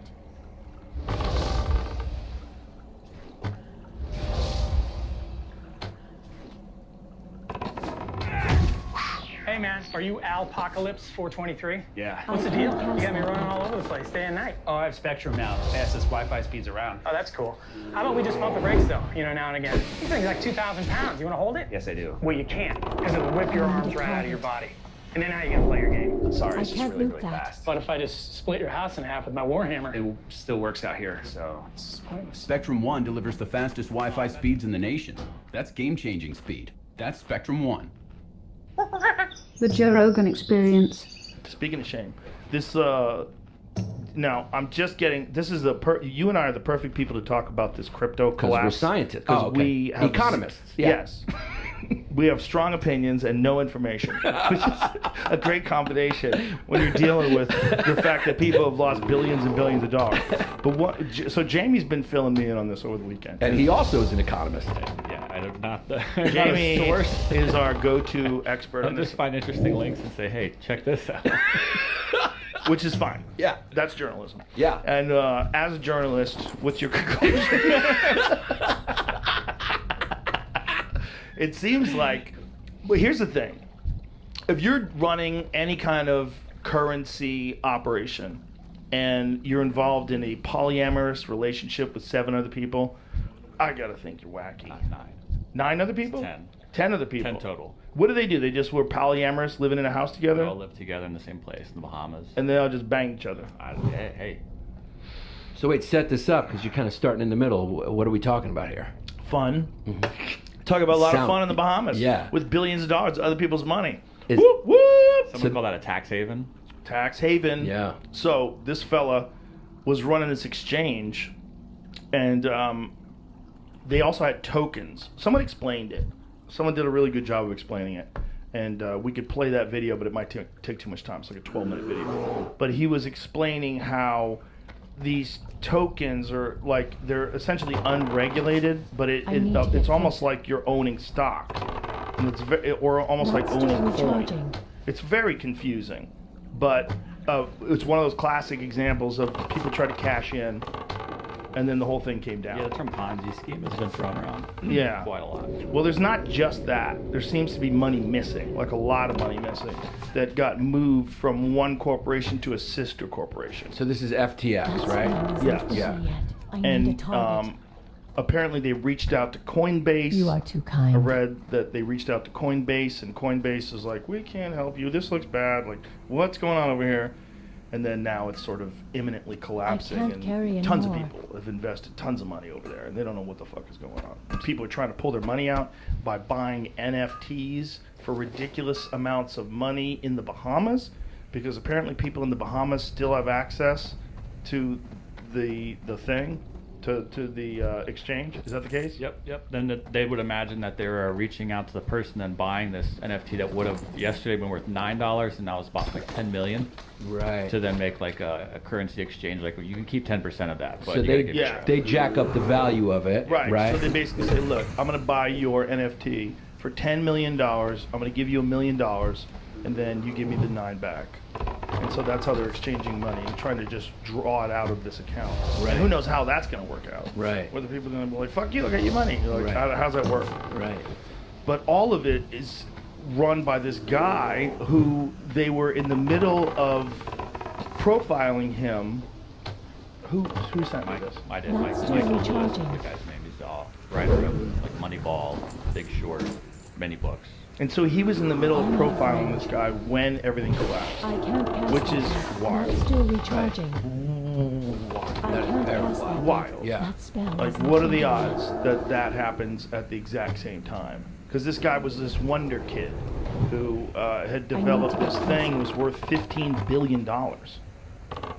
Hey man, are you Alpocalypse 423? Yeah. What's the deal? You got me running all over the place day and night. Oh, I have Spectrum now, the fastest Wi-Fi speeds around. Oh, that's cool. How about we just pump the brakes though, now and again? This thing's like 2,000 pounds. You want to hold it? Yes, I do. Well, you can't, because it'll whip your arms right out of your body. And then how you gonna play your game? Sorry, I it's just can't really, loop really that. fast. But if I just split your house in half with my Warhammer? It still works out here, so it's pointless. Spectrum One delivers the fastest Wi-Fi speeds in the nation. That's game-changing speed. That's Spectrum One. The Joe Rogan Experience. Speaking of shame, this now I'm just getting. This is you and I are the perfect people to talk about this crypto Because we're collapse. scientists. Because Oh, okay. we have Economists. Yeah. Yes. We have strong opinions and no information, which is a great combination when you're dealing with the fact that people have lost billions and billions of dollars. But so Jamie's been filling me in on this over the weekend. And he also is an economist. Yeah, I don't not the Jamie not a source. is our go-to expert I'll on this, just find interesting links and say, hey, check this out. which is fine. Yeah. That's journalism. Yeah. And as a journalist, what's your conclusion? It seems like, well, here's the thing. If you're running any kind of currency operation and you're involved in a polyamorous relationship with 7 other people, I gotta think you're wacky. 9 other people? 10. 10 other people. 10 total. What do? They just were polyamorous, living in a house We together? all live together in the same place in the Bahamas. And they all just bang each other. Hey. So wait, set this up because you're kind of starting in the middle. What are we talking about here? Fun. Talk about a lot of Sound- fun in the Bahamas. Yeah. With billions of dollars, other people's money. Is- Whoop, whoop. Someone call that a tax haven? Tax haven. Yeah. So this fella was running this exchange, and they also had tokens. Someone explained it. Someone did a really good job of explaining it. and we could play that video, but it might take too much time. It's like a 12-minute video. But he was explaining how these tokens are like, they're essentially unregulated, but it's almost like you're owning stock, and or almost like owning coin. It's very confusing, but it's one of those classic examples of people try to cash in, and then the whole thing came down. Yeah, the term Ponzi scheme has been thrown around quite a lot. Well, there's not just that. There seems to be money missing, like a lot of money missing, that got moved from one corporation to a sister corporation. So this is FTX, right? Yes. Yeah. And apparently they reached out to Coinbase. You are too kind. I read that they reached out to Coinbase, and Coinbase is like, we can't help you. This looks bad. Like, what's going on over here? And then now it's sort of imminently collapsing, and tons of people have invested tons of money over there, and they don't know what the fuck is going on. And people are trying to pull their money out by buying NFTs for ridiculous amounts of money in the Bahamas, because apparently people in the Bahamas still have access to the thing, to the exchange. Is that the case? Yep. Then they would imagine that they're reaching out to the person and buying this NFT that would have yesterday been worth $9 and now it's bought like 10 million. Right. To then make like a currency exchange, like you can keep 10% of that. But So they jack up the value of it. Right. So they basically say, look, I'm going to buy your NFT for $10 million. I'm going to give you $1 million, and then you give me the 9 back. And so that's how they're exchanging money and trying to just draw it out of this account. Right. And who knows how that's going to work out. Right. Whether people are going to be like, fuck you, I got your money. You're like, how's that work? Right. But all of it is run by this guy who they were in the middle of profiling him. Who sent me this? My dad, Michael Lewis, the guy's name. He's the writer of like Moneyball, Big Short, many books. And so he was in the middle of profiling this guy when everything collapsed, which is wild. It's still recharging. Wild. Yeah. Like, what are the odds that that happens at the exact same time? Because this guy was this wonder kid who had developed this thing, was worth $15 billion.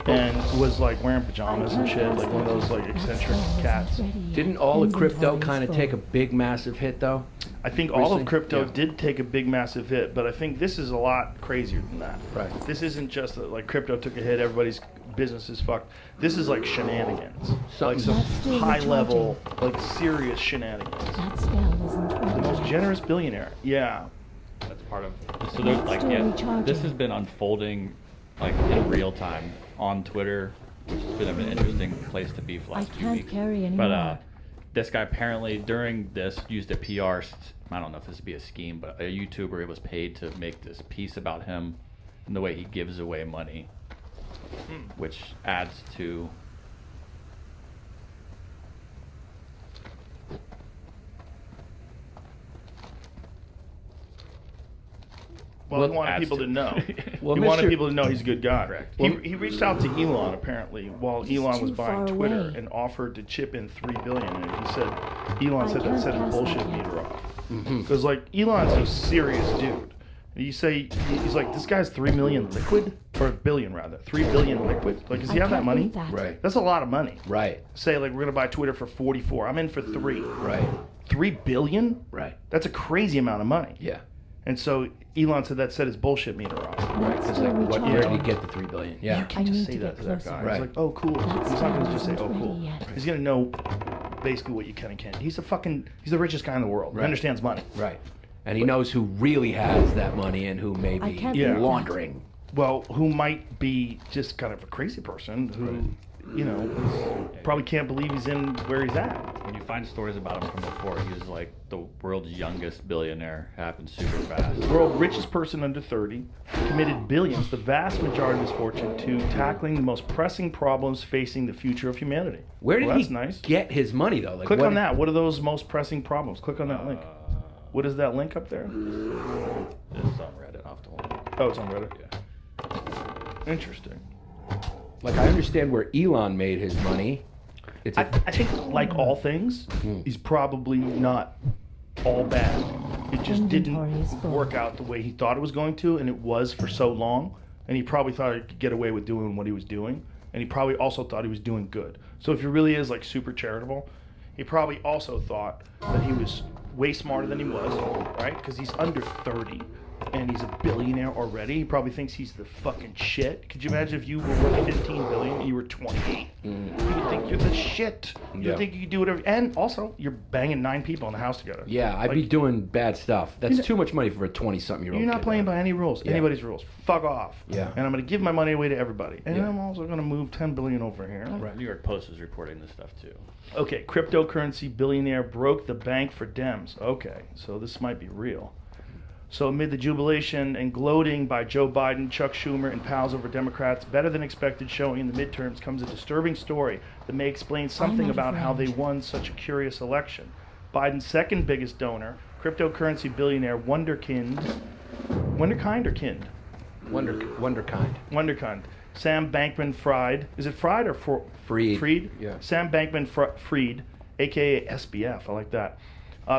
And was like wearing pajamas and shit, like one of those like eccentric cats. Didn't all of crypto kind of take a big, massive hit though? I think all of crypto did take a big, massive hit, but I think this is a lot crazier than that. Right. This isn't just that, like, crypto took a hit, everybody's business is fucked. This is like shenanigans. Like some high level, like serious shenanigans. That spell isn't The most generous billionaire. Yeah. That's part of. So there's like, this has been unfolding like in real time on Twitter, which has been an interesting place to be for the last few weeks. But this guy apparently during this used a PR, I don't know if this would be a scheme, but a YouTuber was paid to make this piece about him and the way he gives away money, which adds to Well, he wanted people to know. Well, he wanted people to know he's a good guy. Correct. He reached out to Elon apparently while Elon was buying Twitter and offered to chip in $3 billion. And he said, Elon said that set his bullshit meter off. Because like Elon's a serious dude. You say he's like, this guy's 3 million liquid, or a billion rather, 3 billion liquid. Like, does he have that money? Right. That's a lot of money. Right. Say like we're gonna buy Twitter for 44. I'm in for 3. Right. 3 billion? Right. That's a crazy amount of money. Yeah. And so Elon said that set his bullshit meter off. Right. Because like, where did he get the 3 billion? Yeah. You can't just say that to that guy. Right. He's like, oh cool. He's not gonna just say, oh cool. He's gonna know basically what you can and can't. He's the richest guy in the world. He understands money. Right. And he knows who really has that money and who may be laundering. Well, who might be just kind of a crazy person who, you know, probably can't believe he's in where he's at. When you find stories about him from before, he was like the world's youngest billionaire, happened super fast. World richest person under 30, committed billions, the vast majority of his fortune, to tackling the most pressing problems facing the future of humanity. Where did that's he nice. get his money though? Like, Click on that. What are those most pressing problems? Click on that link. What is that link up there? It's on Reddit. I'll have to hold it. Oh, it's on Reddit? Yeah. Interesting. Like, I understand where Elon made his money. I think, like all things, he's probably not all bad. It just didn't work out the way he thought it was going to, and it was for so long. And he probably thought he could get away with doing what he was doing. And he probably also thought he was doing good. So if he really is, like, super charitable, he probably also thought that he was way smarter than he was, right? Because he's under 30, and he's a billionaire already. He probably thinks he's the fucking shit. Could you imagine if you were worth 15 billion and you were 28? You would think you're the shit. You would think you could do whatever. And also, you're banging 9 people in the house together. Yeah, I'd be doing bad stuff. That's too much money for a 20-something-year-old. You're not playing by any rules, anybody's rules. Fuck off. Yeah. And I'm going to give my money away to everybody. And I'm also going to move 10 billion over here. New York Post is reporting this stuff too. Okay, cryptocurrency billionaire broke the bank for Dems. Okay, so this might be real. So amid the jubilation and gloating by Joe Biden, Chuck Schumer, and pals over Democrats' better than expected showing in the midterms comes a disturbing story that may explain something about how they won such a curious election. Biden's second biggest donor, cryptocurrency billionaire Wunderkind or Kind? Wunderkind. Sam Bankman-Fried. Is it Fried or Fried? Fried? Yeah. Sam Bankman-Fried, a.k.a. SBF. I like that.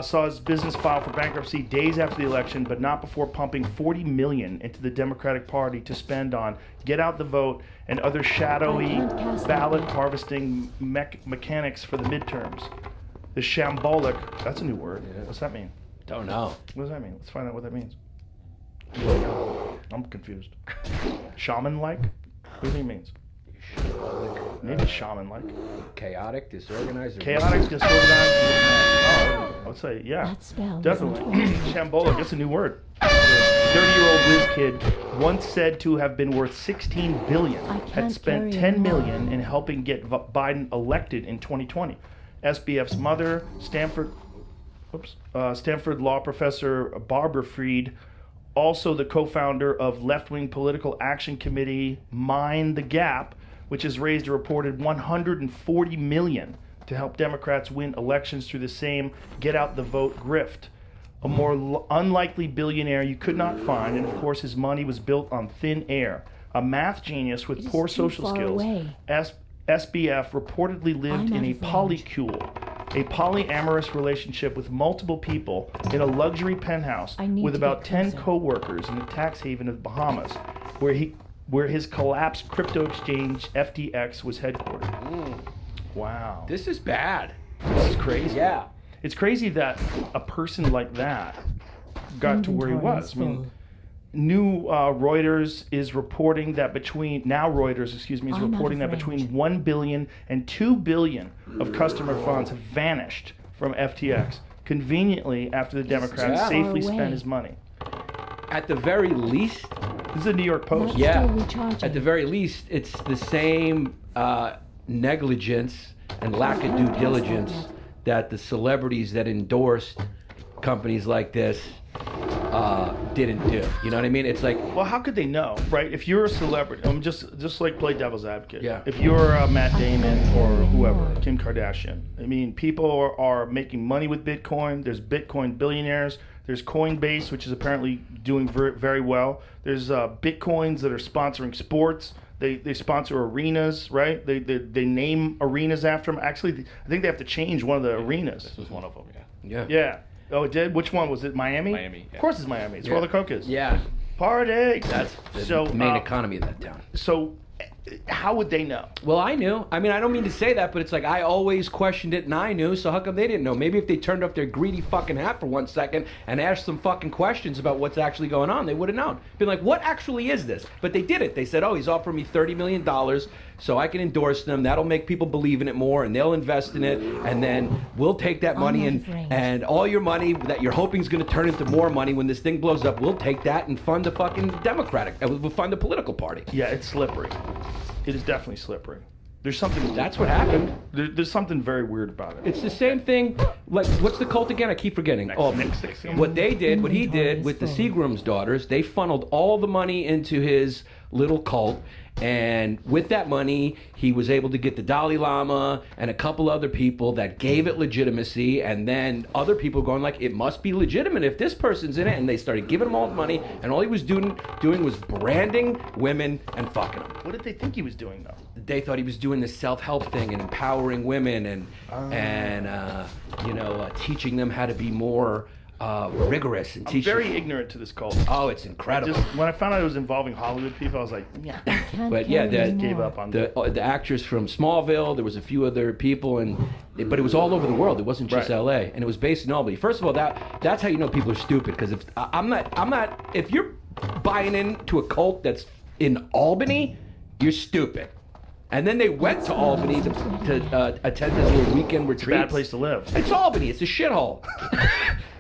Saw his business file for bankruptcy days after the election, but not before pumping $40 million into the Democratic Party to spend on get out the vote and other shadowy ballot harvesting mechanics for the midterms. The shambolic, that's a new word. Yeah. What's that mean? Don't know. What does that mean? Let's find out what that means. I'm confused. Shaman-like? What do you think it means? Maybe shaman-like. Chaotic, disorganized. Chaotic, disorganized. Oh, I'd say, yeah. Definitely. Shambolic, that's a new word. 30-year-old whiz kid once said to have been worth $16 billion had spent $10 million in helping get Biden elected in 2020. SBF's mother, Stanford law professor Barbara Fried, also the co-founder of left-wing political action committee Mind the Gap, which has raised a reported $140 million to help Democrats win elections through the same get-out-the-vote grift. A more unlikely billionaire you could not find, and of course his money was built on thin air. A math genius with poor social skills, SBF reportedly lived in a polycule, a polyamorous relationship with multiple people in a luxury penthouse with about 10 co-workers in the tax haven of Bahamas, where his collapsed crypto exchange FTX was headquartered. Wow. This is bad. This is crazy. Yeah. It's crazy that a person like that got to where he was. I mean, Reuters is reporting that between 1 billion and 2 billion of customer funds have vanished from FTX conveniently after the Democrats safely spent his money. At the very least, this is the New York Post. At the very least, it's the same negligence and lack of due diligence that the celebrities that endorsed companies like this didn't do. You know what I mean? It's like, well, how could they know, right? If you're a celebrity, just like play devil's advocate. Yeah. If you're Matt Damon or whoever, Kim Kardashian, I mean, people are making money with Bitcoin. There's Bitcoin billionaires. There's Coinbase, which is apparently doing very well. There's Bitcoins that are sponsoring sports. They sponsor arenas, right? They name arenas after them. Actually, I think they have to change one of the arenas. This was one of them, yeah. Yeah. Oh, it did? Which one? Was it Miami? Miami, yeah. Of course it's Miami. It's where all the coke is. Yeah. Party! That's the main economy of that town. So, how would they know? Well, I knew. I mean, I don't mean to say that, but it's like I always questioned it and I knew, so how come they didn't know? Maybe if they turned up their greedy fucking hat for 1 second and asked some fucking questions about what's actually going on, they would have known. Been like, what actually is this? But they didn't. They said, oh, he's offering me $30 million so I can endorse them. That'll make people believe in it more and they'll invest in it. And then we'll take that money and all your money that you're hoping is going to turn into more money when this thing blows up, we'll take that and fund the fucking we'll fund the political party. Yeah, it's slippery. It is definitely slippery. There's something. That's what happened. There's something very weird about it. It's the same thing. Like, what's the cult again? I keep forgetting. What he did with the Seagram's daughters, they funneled all the money into his little cult. And with that money, he was able to get the Dalai Lama and a couple other people that gave it legitimacy. And then other people going like, it must be legitimate if this person's in it. And they started giving him all the money. And all he was doing was branding women and fucking them. What did they think he was doing, though? They thought he was doing this self-help thing and empowering women and teaching them how to be more rigorous and I'm very ignorant to this cult. Oh, it's incredible. When I found out it was involving Hollywood people, I was like, yeah. But yeah, gave up on the actress from Smallville. There was a few other people, and but it was all over the world. It wasn't just Right. L.A. and it was based in Albany. First of all, that's how you know people are stupid. Because if I'm not. If you're buying into a cult that's in Albany, you're stupid. And then they went to Albany to attend this little weekend retreat. Bad place to live. It's Albany. It's a shithole.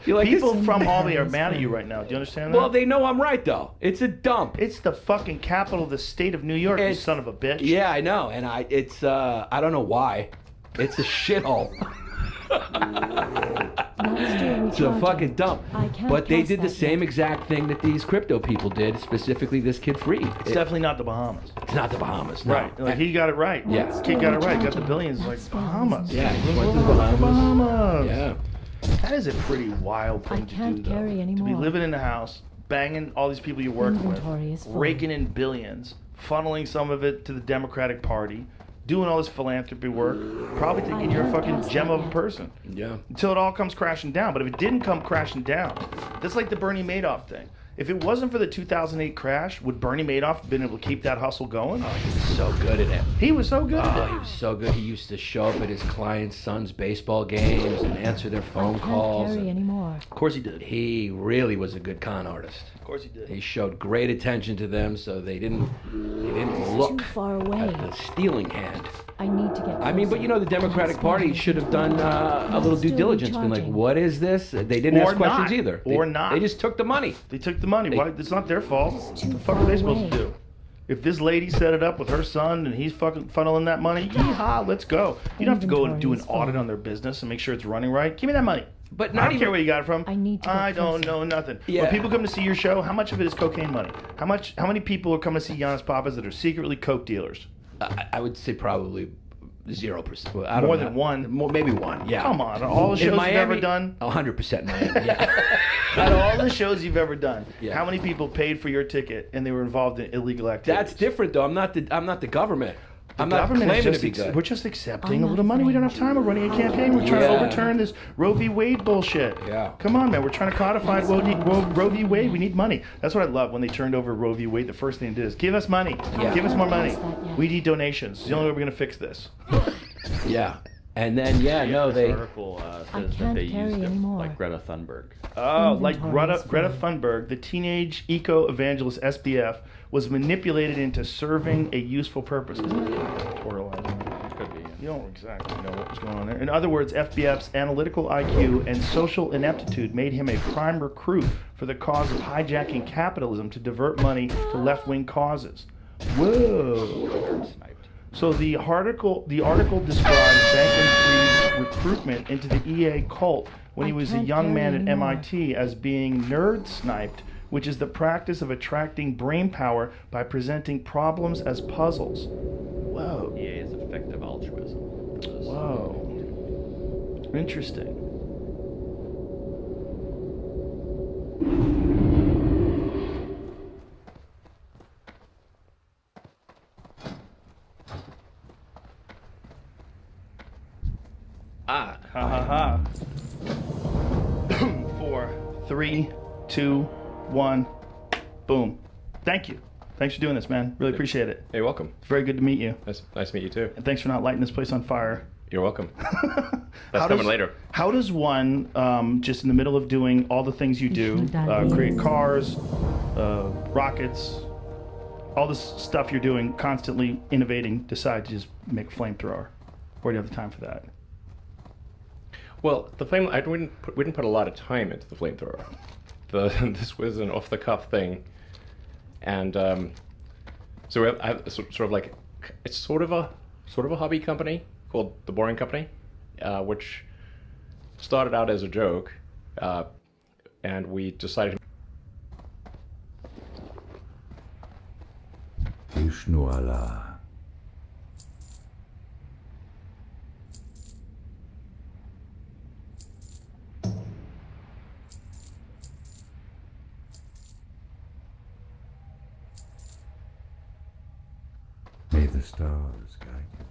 You're like, People this- from Albany are mad at you right now. Do you understand that? Well, they know I'm right though. It's a dump. It's the fucking capital of the state of New York, you son of a bitch. Yeah, I know, and it's I don't know why. It's a shithole. It's a fucking dump. I can't But they trust did the that same yet. exact thing that these crypto people did, specifically this kid Free. It's definitely not the Bahamas. It's not the Bahamas, no. Right. Like, he got it right. Yeah. This kid got it right. Got the billions. Like, Bahamas. Yeah, he went to the Bahamas. Yeah. That is a pretty wild thing to can't do, though. carry To be anymore. living in the house, banging all these people you're working Inventory is with, full. raking in billions, funneling some of it to the Democratic Party, doing all this philanthropy work, probably thinking you're a fucking gem of a person. Yeah. Until it all comes crashing down. But if it didn't come crashing down, that's like the Bernie Madoff thing. If it wasn't for the 2008 crash, would Bernie Madoff have been able to keep that hustle going? Oh, he was so good at it. He was so good at Oh, it. he was so good. He used to show up at his clients' sons' baseball games and answer their phone calls. Carry anymore. Of course he did. He really was a good con artist. Of course he did. He showed great attention to them, so they didn't look Too far away. at the stealing hand. I need to get. I mean, but you know, the Democratic Party should have done a little due Still diligence, been like, recharging. "What is this?" They didn't Or ask questions not. either. Or They, not. They just took the money. They took the money. Why? It's not their fault. What the fuck far are they supposed to away. do? If this lady set it up with her son and he's fucking funneling that money, yeehaw, let's go. You don't have to go and do an audit on their business and make sure it's running right. Give me that money. But I not don't even. care where you got it from. I need to get I don't closer. know nothing. Yeah. When people come to see your show, how much of it is cocaine money? How many people are coming to see Giannis Papas that are secretly coke dealers? I would say probably 0%. Well, I don't More know. than one? More, maybe one. Yeah. Come on, all the In shows you've Miami, ever done. 100% Miami. Yeah. Out of all the shows you've ever done, Yeah. how many people paid for your ticket and they were involved in illegal activities? That's different, though. I'm not the government. I'm not government is claiming to just be good. we're just accepting I'm a little not money. We don't have afraid. time. We're running a campaign. We're trying to Yeah. overturn this Roe v. Wade bullshit. Yeah. Come on, man. We're trying to codify Roe v. Wade. We need money. That's what I love when they turned over Roe v. Wade. The first thing they did is give us money. Yeah. Give us more money. That yet. We need donations. It's the only way we're going to fix this. Yeah. And then, This they. article I says that can't they carry used it anymore. like Greta Thunberg. Oh, like Inventory is Greta full. Thunberg, the teenage eco-evangelist SBF, was manipulated into serving a useful purpose. Isn't that editorializing? Could be. You don't exactly know what was going on there. In other words, FBF's analytical IQ and social ineptitude made him a prime recruit for the cause of hijacking capitalism to divert money to left-wing causes. Whoa. So the article describes Bankman-Fried's recruitment into the EA cult when he I was a can't young carry man at anymore. MIT as being nerd sniped, which is the practice of attracting brain power by presenting problems as puzzles. Whoa. EA is effective altruism. Whoa. Interesting. Ah. Ha ha ha. 4, 3, 2, 1. Boom. Thank you. Thanks for doing this, man. Really appreciate it. You're welcome. It's very good to meet you. Nice to meet you too. And thanks for not lighting this place on fire. You're welcome. How That's coming later. How does one, just in the middle of doing all the things you do, create cars, rockets, all this stuff you're doing, constantly innovating, decide to just make a flamethrower? Or do you have the time for that? Well, we didn't put a lot of time into the flamethrower. This was an off-the-cuff thing, and so I have sort of like it's sort of a hobby company called The Boring Company, which started out as a joke, and we decided. Vishnu Allah. May the stars guide you.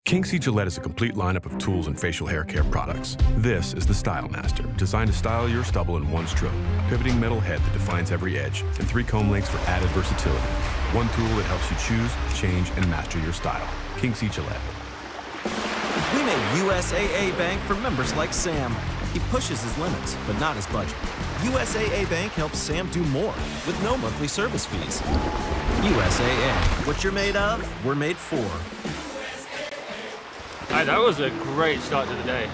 King C. Gillette is a complete lineup of tools and facial hair care products. This is the Style Master, designed to style your stubble in one stroke. A pivoting metal head that defines every edge, and 3 comb lengths for added versatility. One tool that helps you choose, change, and master your style. King C. Gillette. We made USAA Bank for members like Sam. He pushes his limits, but not his budget. USAA Bank helps Sam do more with no monthly service fees. USAA. What you're made of, we're made for. Hi, that was a great start to the day.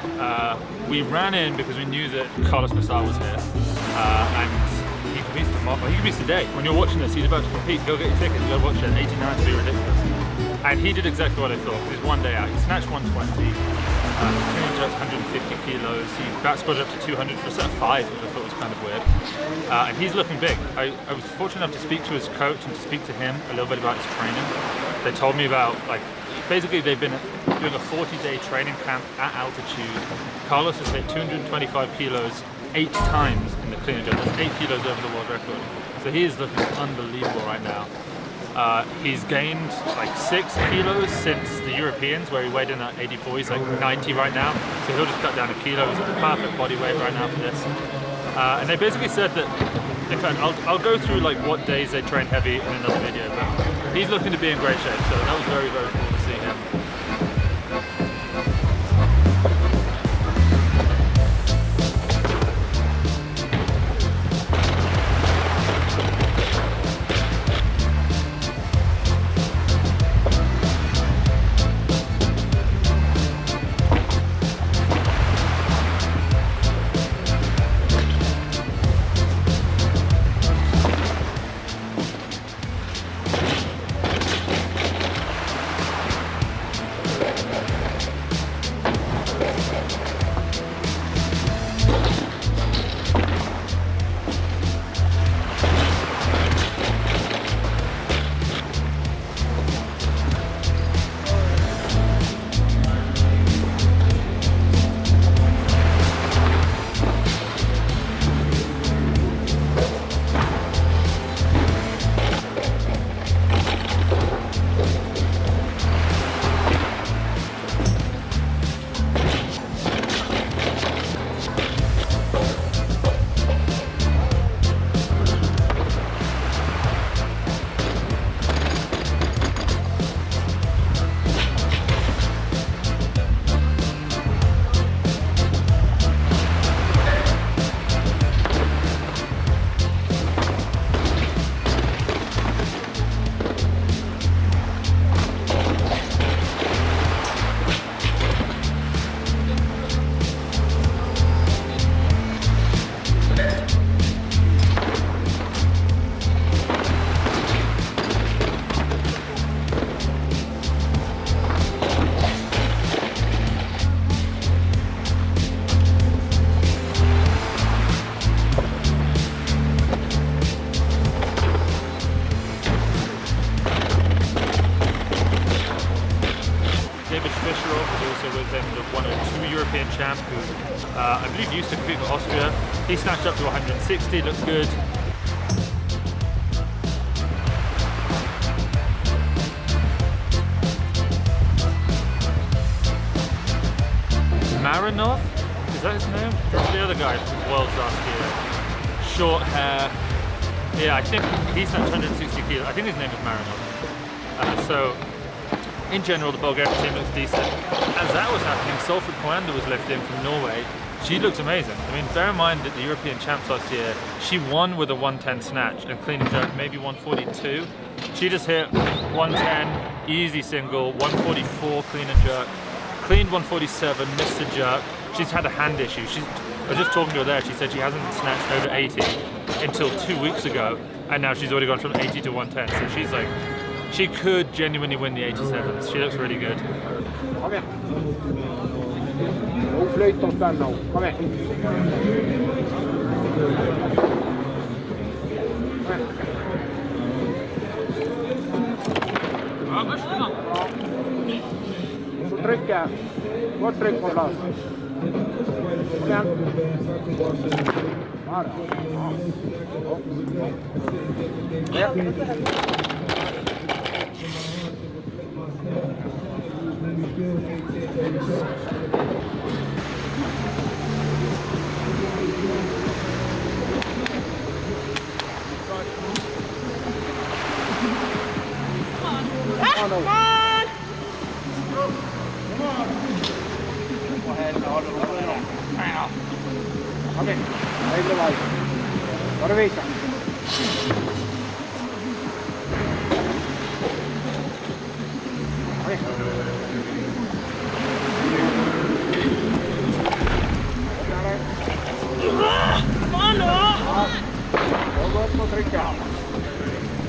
We ran in because we knew that Carlos Nassar was here, and he competes tomorrow. He competes today. When you're watching this, he's about to compete. Go get your tickets. Go watch it. 89 to be ridiculous. And he did exactly what I thought. He's one day out. He snatched 120. Clean jerked 150 kilos. He back squatted up to 200 for a set of 5, which I thought was kind of weird. And he's looking big. I was fortunate enough to speak to his coach and to speak to him a little bit about his training. They told me about, like, basically they've been doing a 40-day training camp at altitude. Carlos has hit 225 kilos 8 times in the clean and jerk. That's 8 kilos over the world record. So he is looking unbelievable right now. He's gained like 6 kilos since the Europeans, where he weighed in at 84. He's like 90 right now, so he'll just cut down a kilo. He's at the perfect body weight right now for this. And they basically said that, in fact, I'll go through like what days they train heavy in another video, but he's looking to be in great shape, so that was very, very cool to see him. Champ, who I believe used to compete for Austria. He snatched up to 160, looks good. Marinov? Is that his name? Who's the other guy from Worlds last year? Short hair. Yeah, I think he snatched 160 kilos. I think his name is Marinov. So, in general, the Bulgarian team looks decent. As that was happening, Solfrid Poander was lifted in from Norway. She looks amazing. I mean, bear in mind that the European champs last year, she won with a 110 snatch and clean and jerk, maybe 142. She just hit 110, easy single, 144 clean and jerk, cleaned 147, missed a jerk. She's had a hand issue. I was just talking to her there, she said she hasn't snatched over 80 until 2 weeks ago, and now she's already gone from 80 to 110. So she's like, she could genuinely win the 87s. She looks really good. Kom igen. Och flyt och spänna. Kom igen. Ja, varsågod. Så trycka. Gott tryck på plats. Kom igen. Bara. Ja. Come on! Go ahead and hold it a little. Come in. Leave the light. Motivation.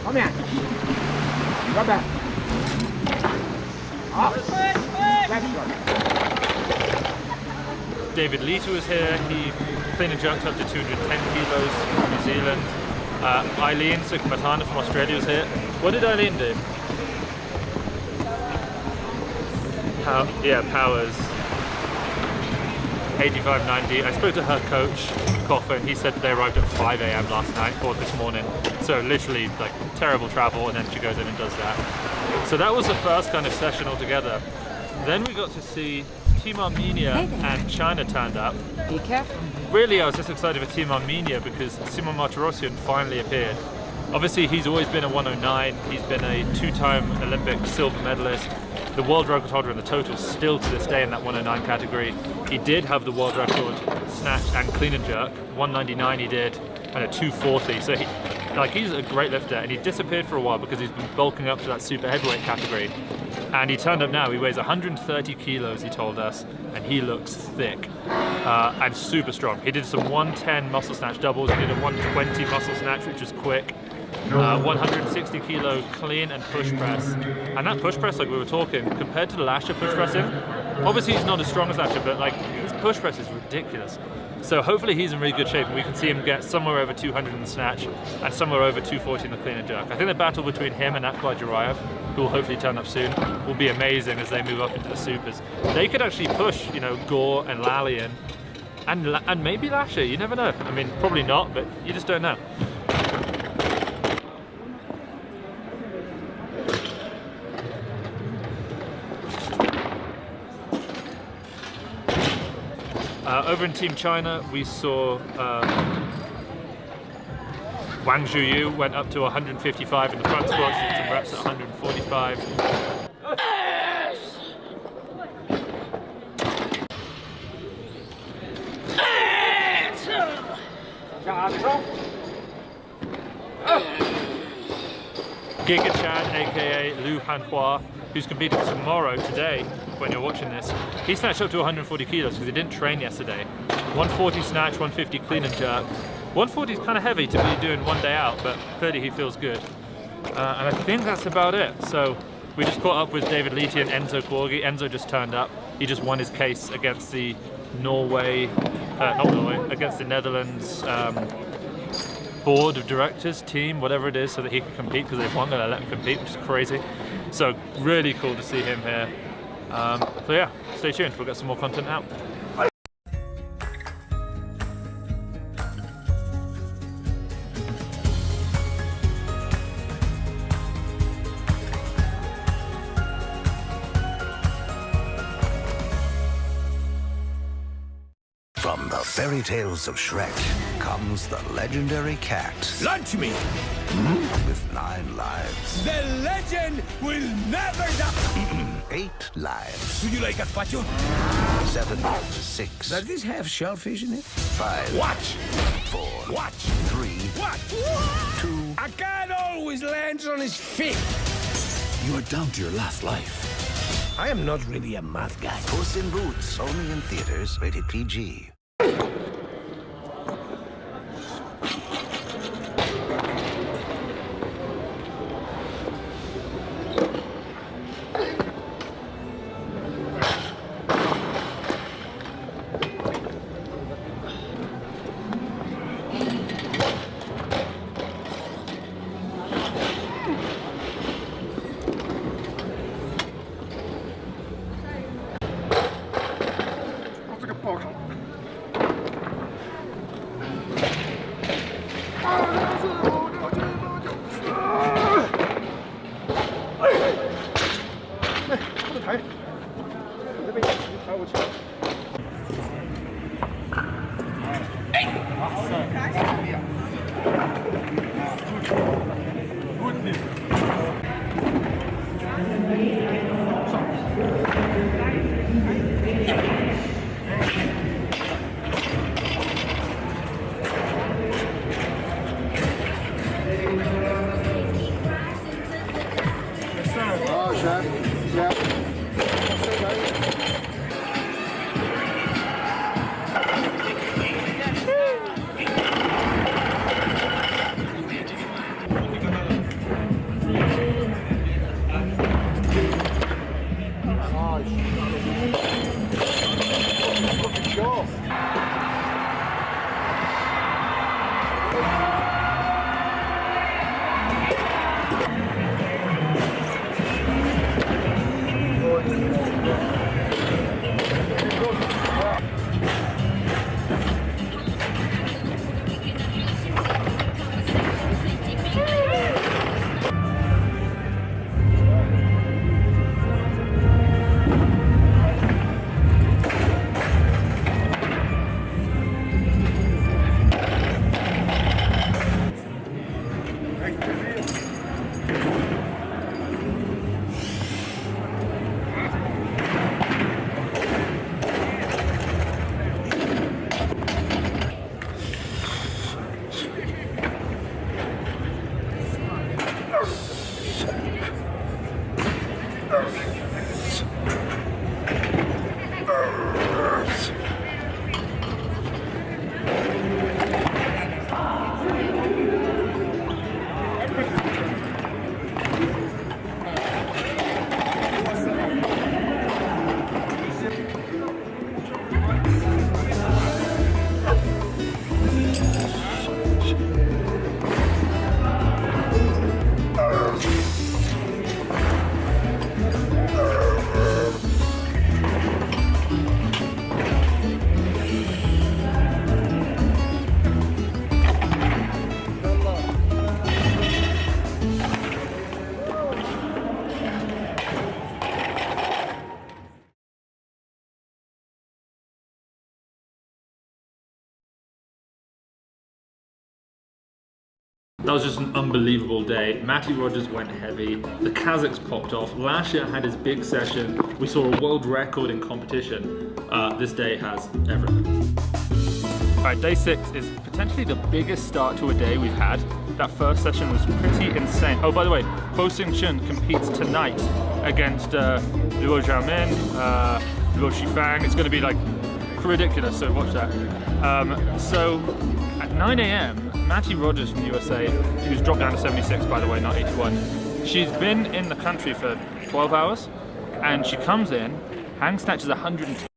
Come here. Go back. Up. Left shot. David Leiter was here. He clean and jerked up to 210 kilos from New Zealand. Eileen Sukumatana from Australia was here. What did Eileen do? Powers. 85-90. I spoke to her coach, Coffer, and he said they arrived at 5 a.m. last night, or this morning. So literally, like, terrible travel, and then she goes in and does that. So that was the first kind of session altogether. Then we got to see Team Armenia and China turned up. Be careful. Really, I was just excited for Team Armenia because Simon Martirosyan finally appeared. Obviously, he's always been a 109. He's been a two-time Olympic silver medalist. The world record holder in the total still to this day in that 109 category. He did have the world record snatch and clean and jerk. 199 he did, and a 240. So he's a great lifter, and he disappeared for a while because he's been bulking up to that super heavyweight category. And he turned up now. He weighs 130 kilos, he told us, and he looks thick and super strong. He did some 110 muscle snatch doubles. He did a 120 muscle snatch, which was quick. 160 kilo clean and push press, and that push press, like we were talking, compared to the Lasher push pressing, obviously he's not as strong as Lasher, but like his push press is ridiculous. So hopefully he's in really good shape and we can see him get somewhere over 200 in the snatch and somewhere over 240 in the clean and jerk. I think the battle between him and Akbar Jurayev, who will hopefully turn up soon, will be amazing as they move up into the supers. They could actually push, you know, Gore and Lalian and maybe Lasher, you never know. I mean, probably not, but you just don't know. Over in Team China, we saw Wang Zhuyu went up to 155 in the front squat, did some reps at 145. Giga Chan, aka Liu Hanhua, who's competing today, when you're watching this, he snatched up to 140 kilos because he didn't train yesterday. 140 snatch, 150 clean and jerk. 140 is kind of heavy to be doing one day out, but clearly he feels good. And I think that's about it. So we just caught up with David Leite and Enzo Kworgi. Enzo just turned up. He just won his case against the against the Netherlands board of directors, team, whatever it is, so that he can compete because they've won, they're let him compete, which is crazy. So really cool to see him here. So yeah, stay tuned, we'll get some more content out. From the fairy tales of Shrek comes the legendary cat. Lunch meat! With 9 lives. The legend will never die! 8 lives. Do you like gazpacho? 7, 6. Does this have shellfish in it? 5. Watch! 4. Watch! 3. Watch! 2. A cat always lands on his feet! You are down to your last life. I am not really a math guy. Puss in Boots, only in theaters, rated PG. That was just an unbelievable day. Matty Rogers went heavy. The Kazakhs popped off. Lasha had his big session. We saw a world record in competition. This day has everything. All right, day 6 is potentially the biggest start to a day we've had. That first session was pretty insane. Oh, by the way, Ho Sing Chun competes tonight against Luo Xiaomin, Luo Shifang. It's going to be like ridiculous, so watch that. So at 9 a.m., Matty Rogers from USA, who's dropped down to 76 by the way, not 81. She's been in the country for 12 hours and she comes in, hang snatches 110